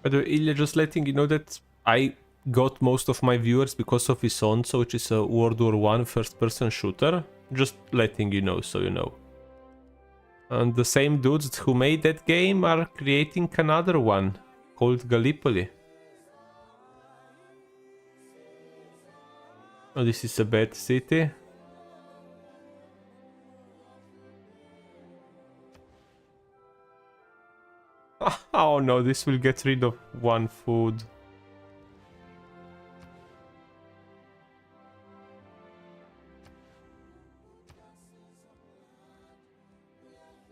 By the way, Ilya, just letting you know that I got most of my viewers because of Isonzo, which is a World War I first-person shooter. Just letting you know, so you know. And the same dudes who made that game are creating another one called Gallipoli. Oh, this is a bad city. Oh no, this will get rid of one food.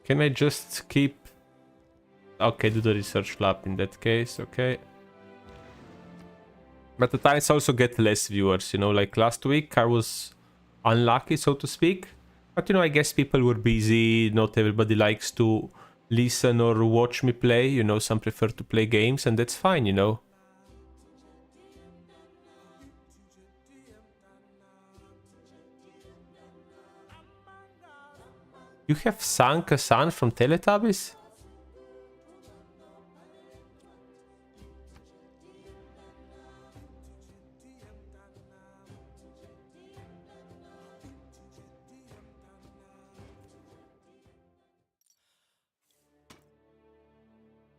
Can I just keep... Okay, do the research lab in that case, okay. But the times also get less viewers, you know, like last week I was unlucky, so to speak. But you know, I guess people were busy, not everybody likes to listen or watch me play, you know, some prefer to play games, and that's fine, you know. You have sunk a sun from Teletubbies?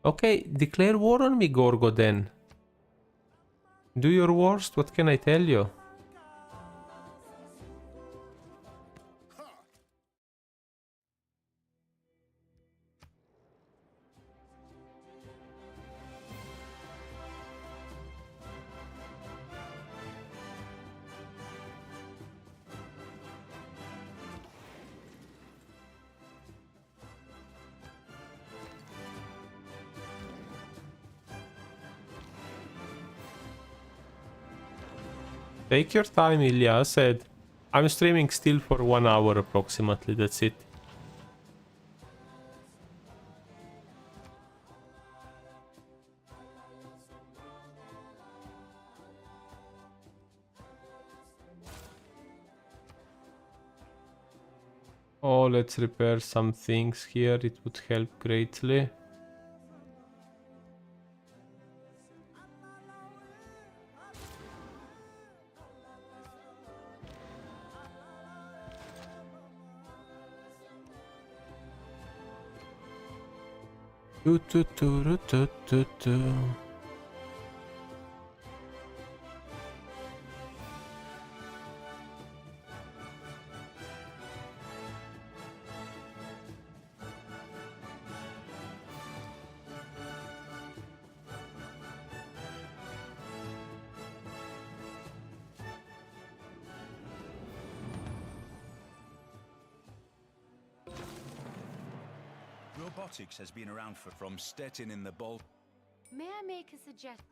Okay, declare war on me, Gorgo, then. Do your worst, what can I tell you? Take your time, Ilya said. I'm streaming still for 1 hour approximately, that's it. Oh, let's repair some things here, it would help greatly. Robotics has been around from Stettin in the Baltic. May I make a suggestion?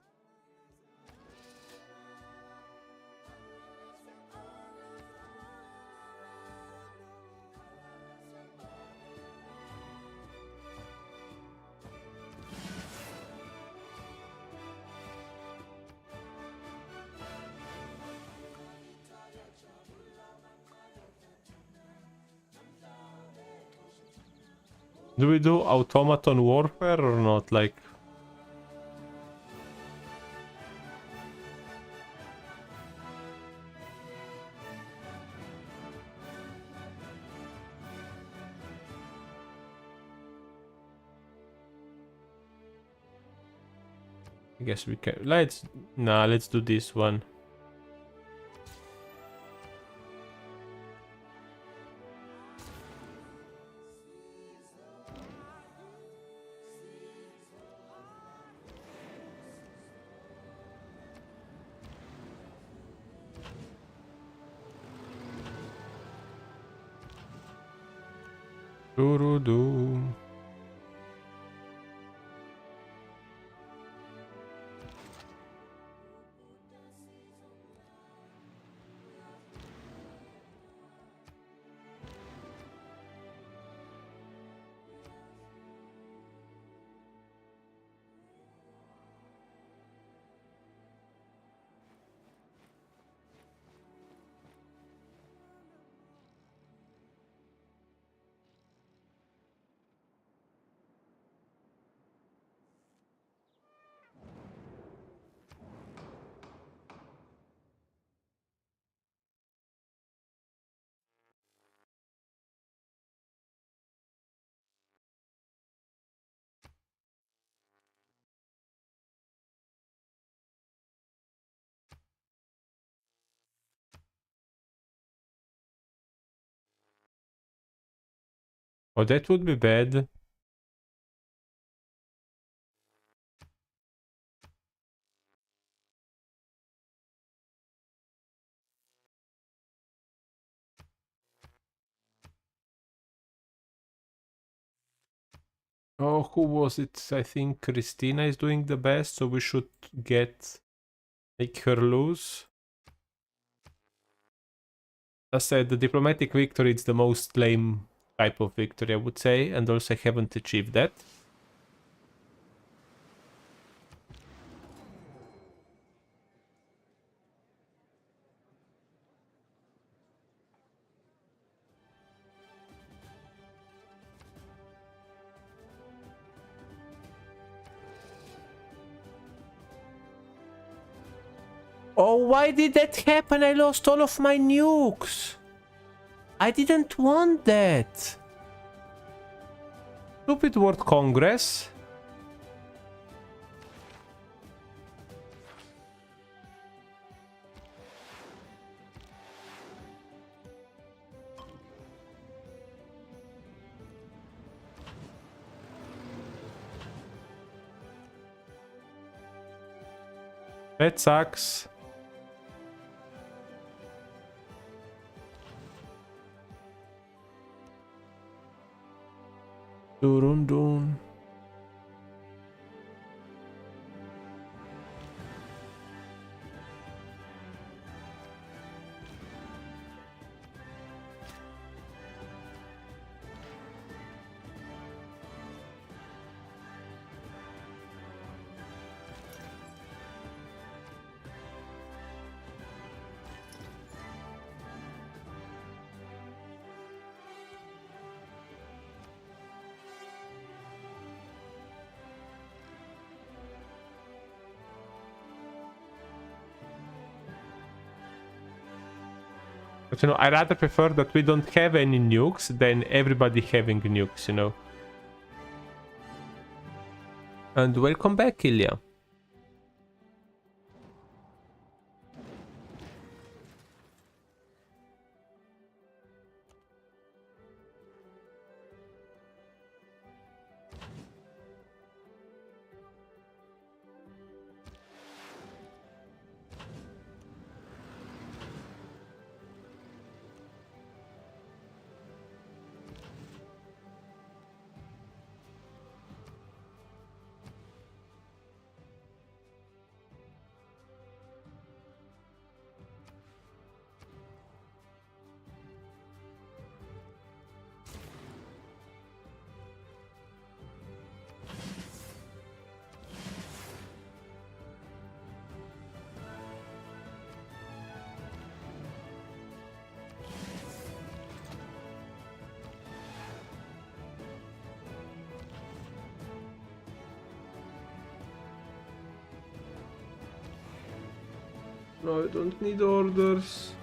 Do we do automaton warfare or not? Like... I guess we can... let's do this one. Doo-doo-doo. Oh, that would be bad. Oh, who was it? I think Christina is doing the best, so we should make her lose. As I said, the diplomatic victory is the most lame type of victory, I would say, and also I haven't achieved that. Oh, why did that happen? I lost all of my nukes. I didn't want that. Stupid World Congress. That sucks. Dun dun. But you know, I rather prefer that we don't have any nukes than everybody having nukes, you know. And welcome back, Ilya. No, I don't need orders.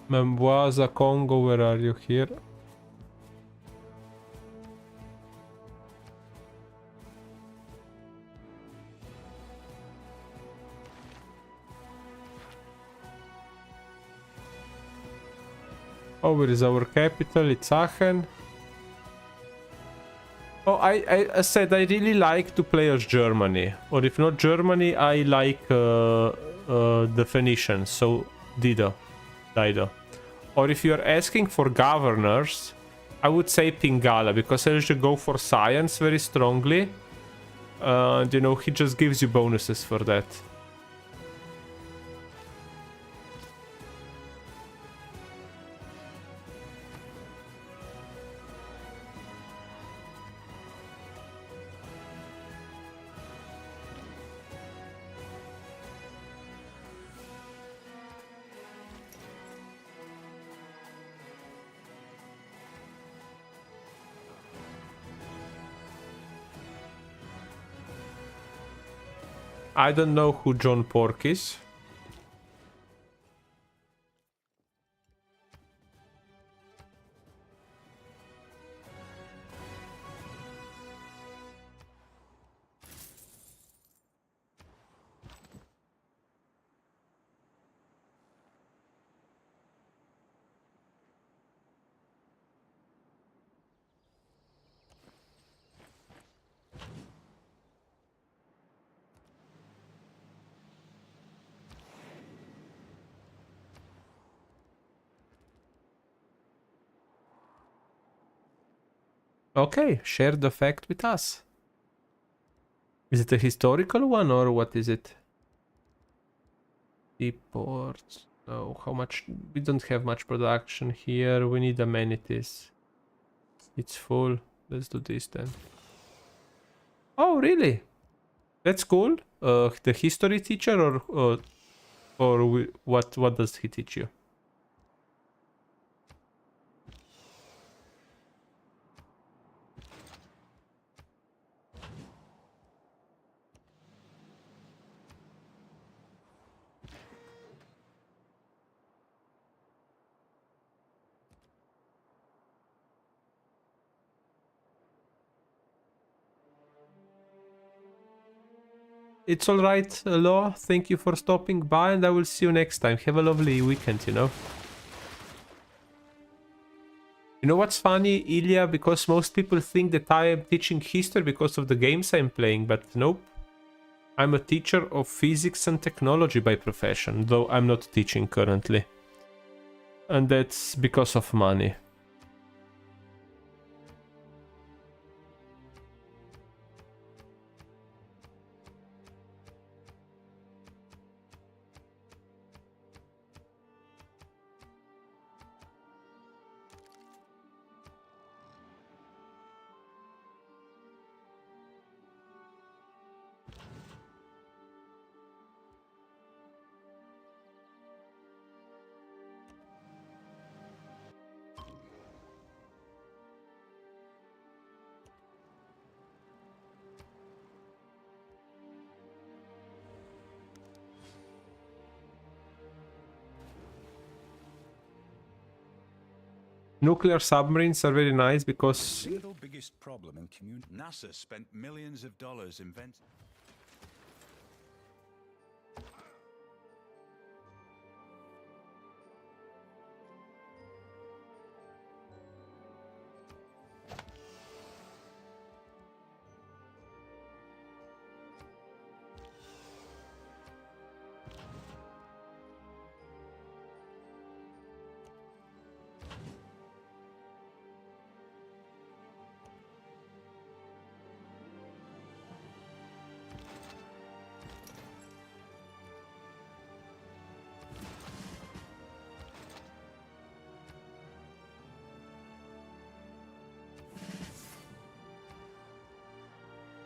Memboisa, Congo, where are you here? Oh, where is our capital? It's Aachen. Oh, I said I really like to play as Germany. Or if not Germany, I like the Phoenicians. So Dido. Or if you're asking for governors, I would say Pingala, because I should go for science very strongly. And you know, he just gives you bonuses for that. I don't know who John Pork is. Okay, share the fact with us. Is it a historical one or what is it? Seaports. No, how much? We don't have much production here. We need amenities. It's full. Let's do this then. Oh, really? That's cool. The history teacher or what does he teach you? It's alright, Law. Thank you for stopping by, and I will see you next time. Have a lovely weekend, you know. You know what's funny, Ilya? Because most people think that I am teaching history because of the games I'm playing, but nope. I'm a teacher of physics and technology by profession, though I'm not teaching currently. And that's because of money. Nuclear submarines are very nice because... Single biggest problem in NASA spent millions of dollars inventing.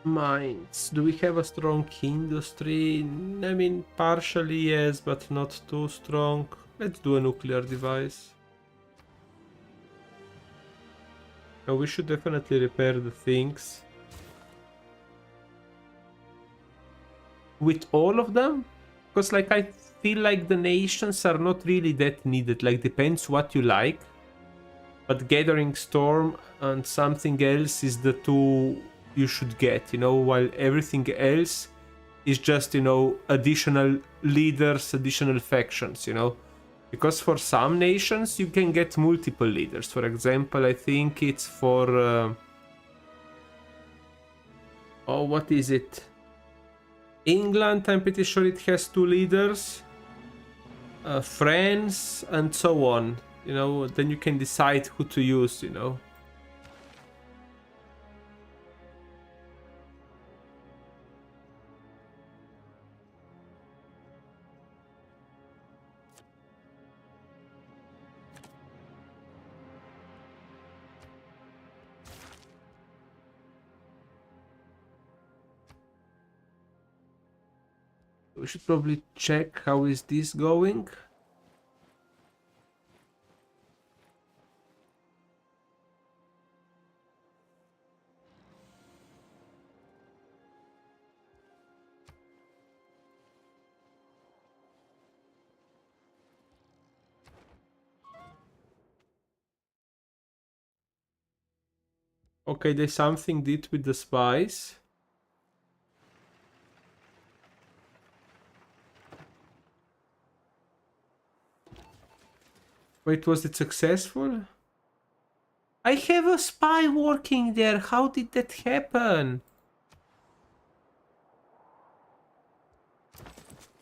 Mines. Do we have a strong industry? I mean, partially yes, but not too strong. Let's do a nuclear device. Now we should definitely repair the things. With all of them? Because like I feel like the nations are not really that needed. Like depends what you like. But Gathering Storm and something else is the two you should get, you know, while everything else is just, you know, additional leaders, additional factions, you know. Because for some nations you can get multiple leaders. For example, I think it's for... oh, what is it? England, I'm pretty sure it has 2 leaders. France, and so on. You know, then you can decide who to use, you know. We should probably check how is this going. Okay, there's something did with the spies. Wait, was it successful? I have a spy working there. How did that happen?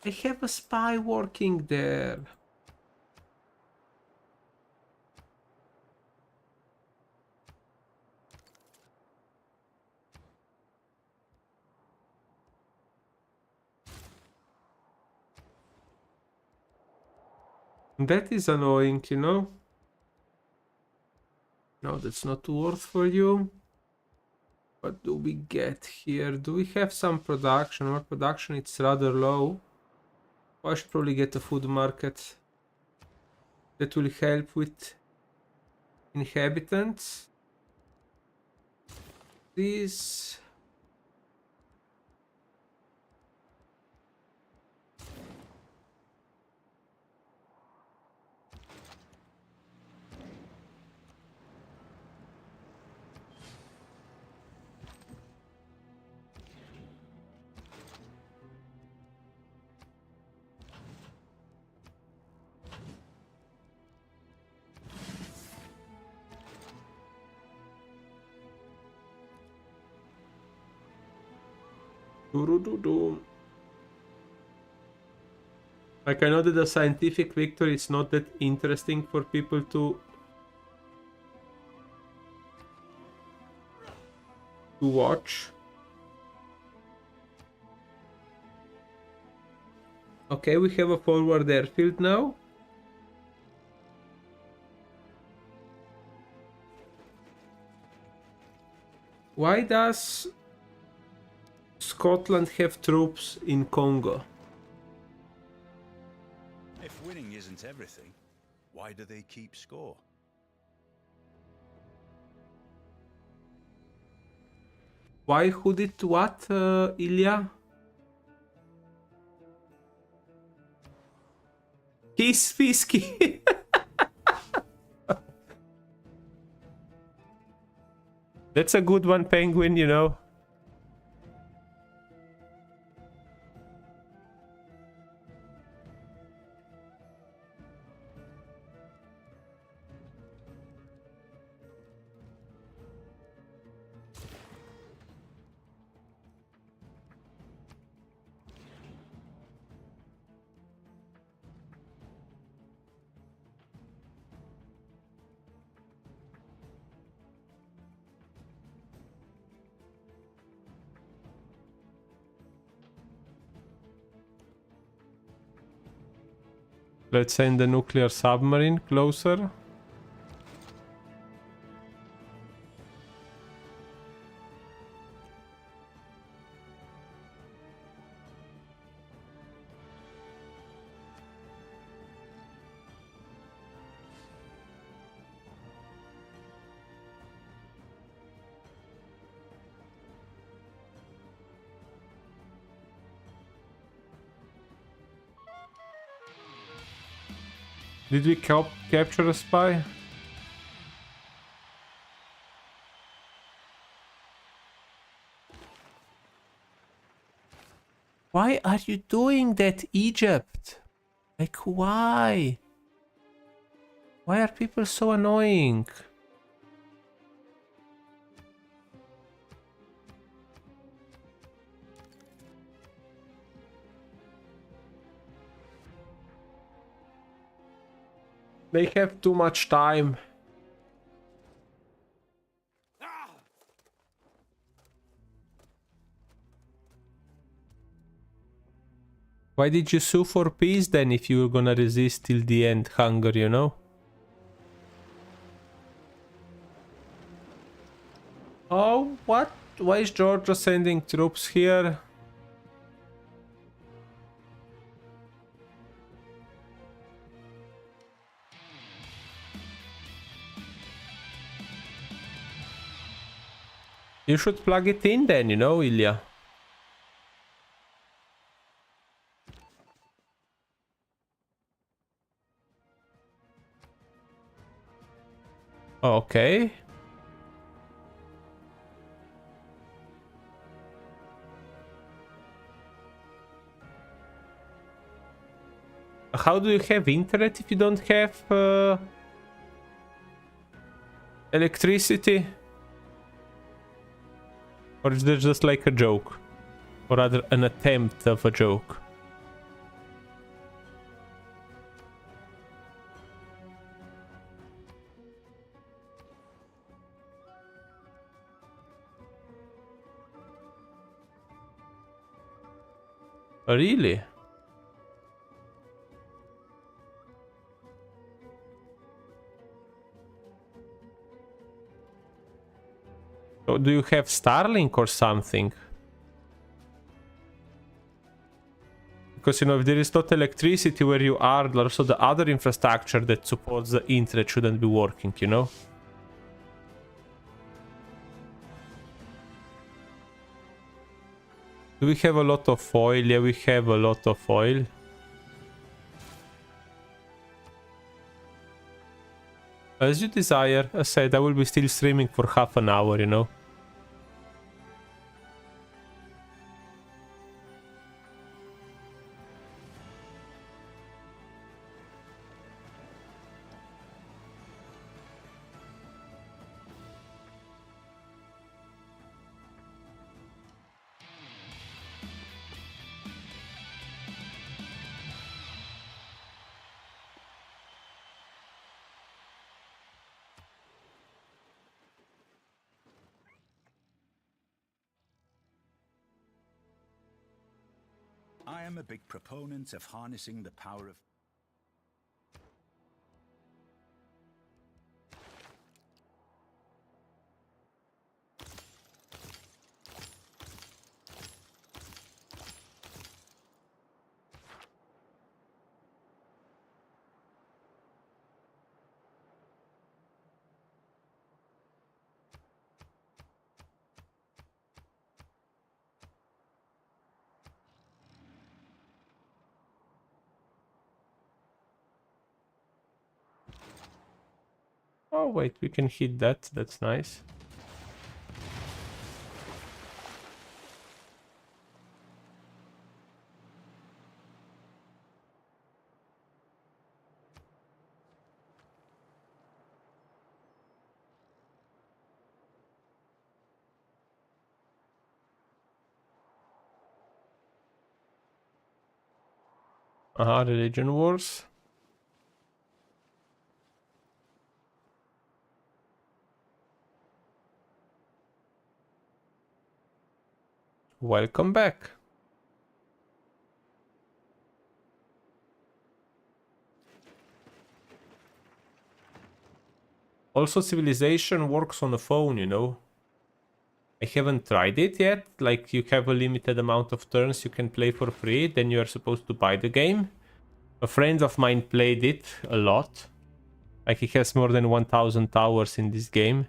I have a spy working there. That is annoying, you know? No, that's not worth for you. What do we get here? Do we have some production? Our production, it's rather low. I should probably get a food market. That will help with inhabitants. This... Doo-doo-doo-doo. Like, I know that the scientific victory is not that interesting for people to watch. Okay, we have a forward airfield now. Why does Scotland have troops in Congo? If winning isn't everything, why do they keep score? Why who did what, Ilya? He's Fisky. That's a good one, Penguin, you know. Let's send the nuclear submarine closer. Did we capture a spy? Why are you doing that, Egypt? Like, why? Why are people so annoying? They have too much time. Why did you sue for peace then if you were gonna resist till the end, hunger, you know? Oh, what? Why is Georgia sending troops here? You should plug it in then, you know, Ilya. Okay. How do you have internet if you don't have electricity? Or is that just like a joke? Or rather an attempt of a joke? Really? So do you have Starlink or something? Because, you know, if there is not electricity where you are, also the other infrastructure that supports the internet shouldn't be working, you know? Do we have a lot of oil? Yeah, we have a lot of oil. As you desire. As said, I will be still streaming for half an hour, you know? I am a big proponent of harnessing the power of... Oh wait, we can hit that. That's nice. Religion wars. Welcome back. Also, Civilization works on a phone, you know. I haven't tried it yet. Like, you have a limited amount of turns you can play for free, then you are supposed to buy the game. A friend of mine played it a lot. Like, he has more than 1000 hours in this game.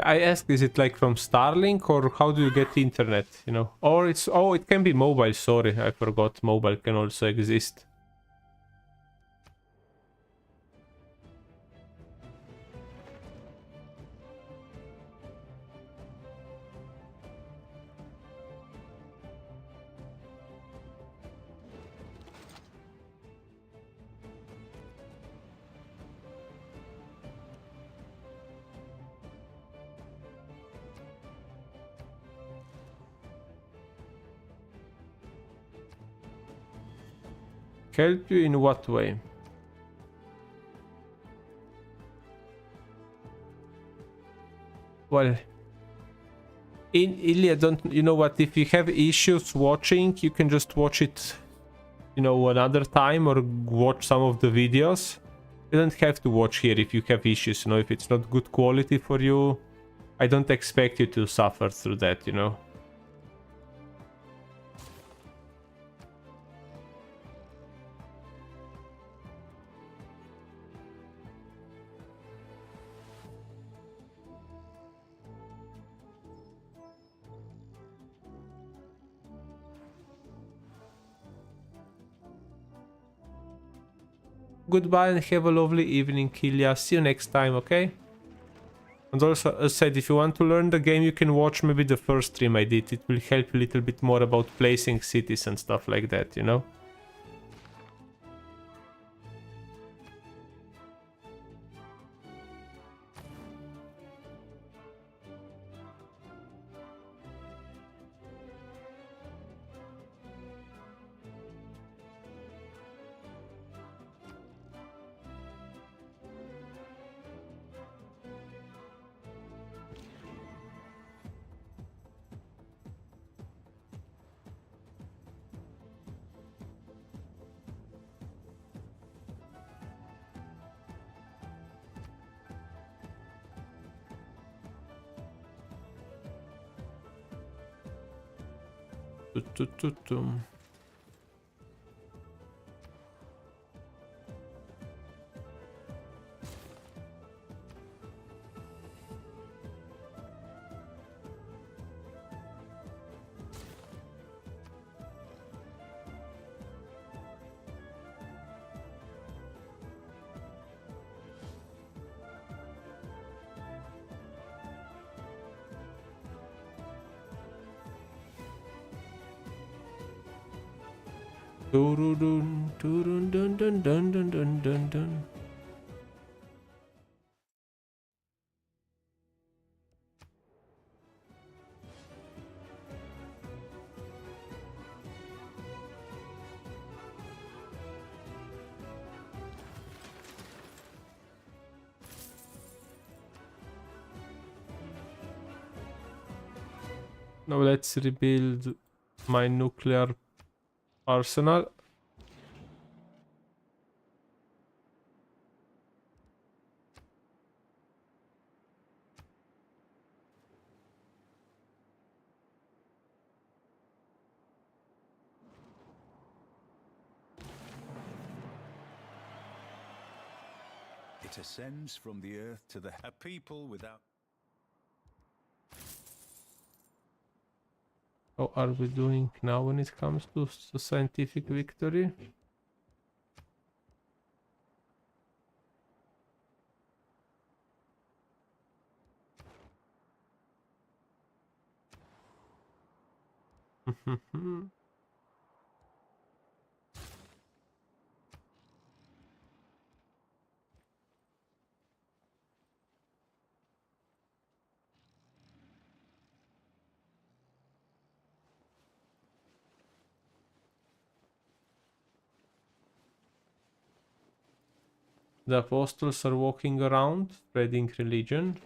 I asked, is it like from Starlink or how do you get internet, you know? Or it's, oh, it can be mobile, sorry, I forgot mobile can also exist. Help you in what way? Well, in Ilya, don't you know what? If you have issues watching, you can just watch it, you know, another time or watch some of the videos. You don't have to watch here if you have issues, you know. If it's not good quality for you, I don't expect you to suffer through that, you know. Goodbye and have a lovely evening, Ilya. See you next time, okay? And also, as said, if you want to learn the game, you can watch maybe the first stream I did. It will help you a little bit more about placing cities and stuff like that, you know? Tum. Dun, dun, dun, dun, dun, dun, dun, dun, dun. Now let's rebuild my nuclear arsenal. It ascends from the earth to the a people without. How are we doing now when it comes to scientific victory? The apostles are walking around, spreading religion.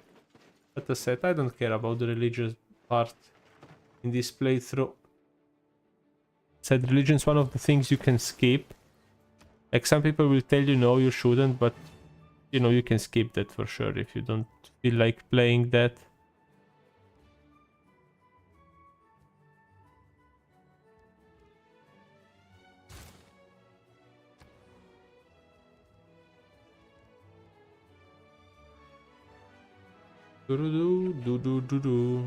But as I said, I don't care about the religious part in this playthrough. Said religion is one of the things you can skip. Like some people will tell you no, you shouldn't, but you know you can skip that for sure if you don't feel like playing that. Do do do do do.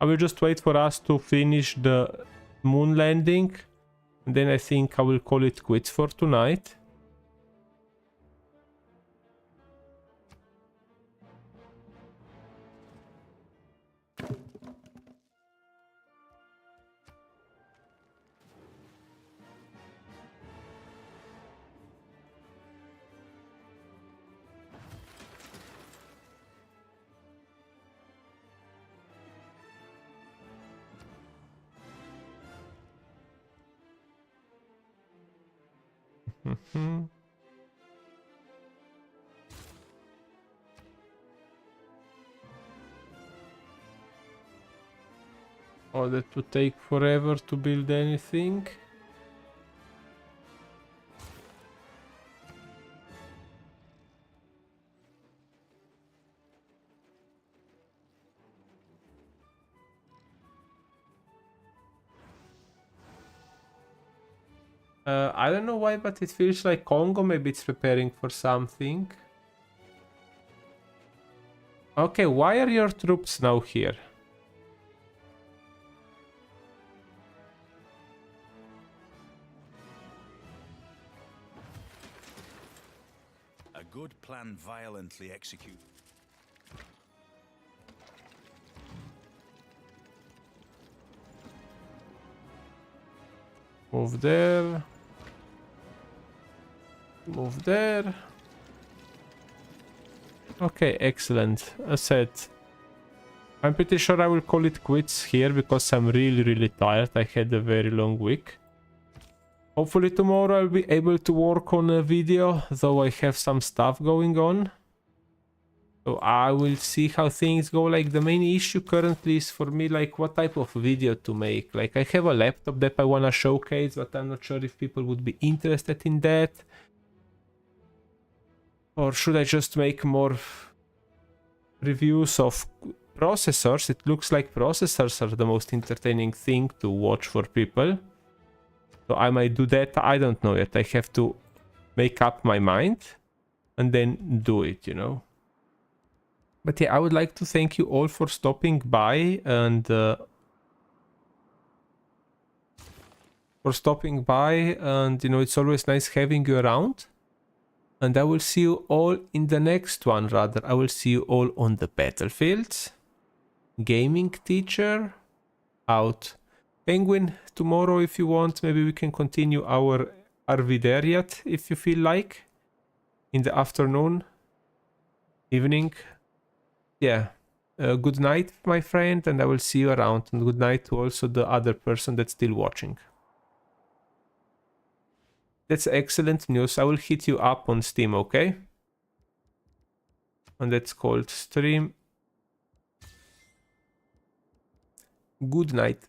I will just wait for us to finish the moon landing, and then I think I will call it quits for tonight. Oh, that would take forever to build anything. I don't know why, but it feels like Congo maybe it's preparing for something. Okay, why are your troops now here? A good plan violently executed. Move there. Move there. Okay, excellent. As said, I'm pretty sure I will call it quits here because I'm really tired. I had a very long week. Hopefully tomorrow I'll be able to work on a video, though I have some stuff going on. So I will see how things go. Like the main issue currently is for me like what type of video to make. Like I have a laptop that I wanna showcase, but I'm not sure if people would be interested in that. Or should I just make more reviews of processors? It looks like processors are the most entertaining thing to watch for people. So I might do that. I don't know yet. I have to make up my mind and then do it, you know. But yeah, I would like to thank you all for stopping by and you know, it's always nice having you around. And I will see you all in the next one, rather. I will see you all on the battlefields. Gaming teacher out. Penguin, tomorrow if you want, maybe we can continue our RV there yet, if you feel like. In the afternoon, evening. Yeah. Good night, my friend, and I will see you around. And good night to also the other person that's still watching. That's excellent news. I will hit you up on Steam, okay? And that's called stream. Good night.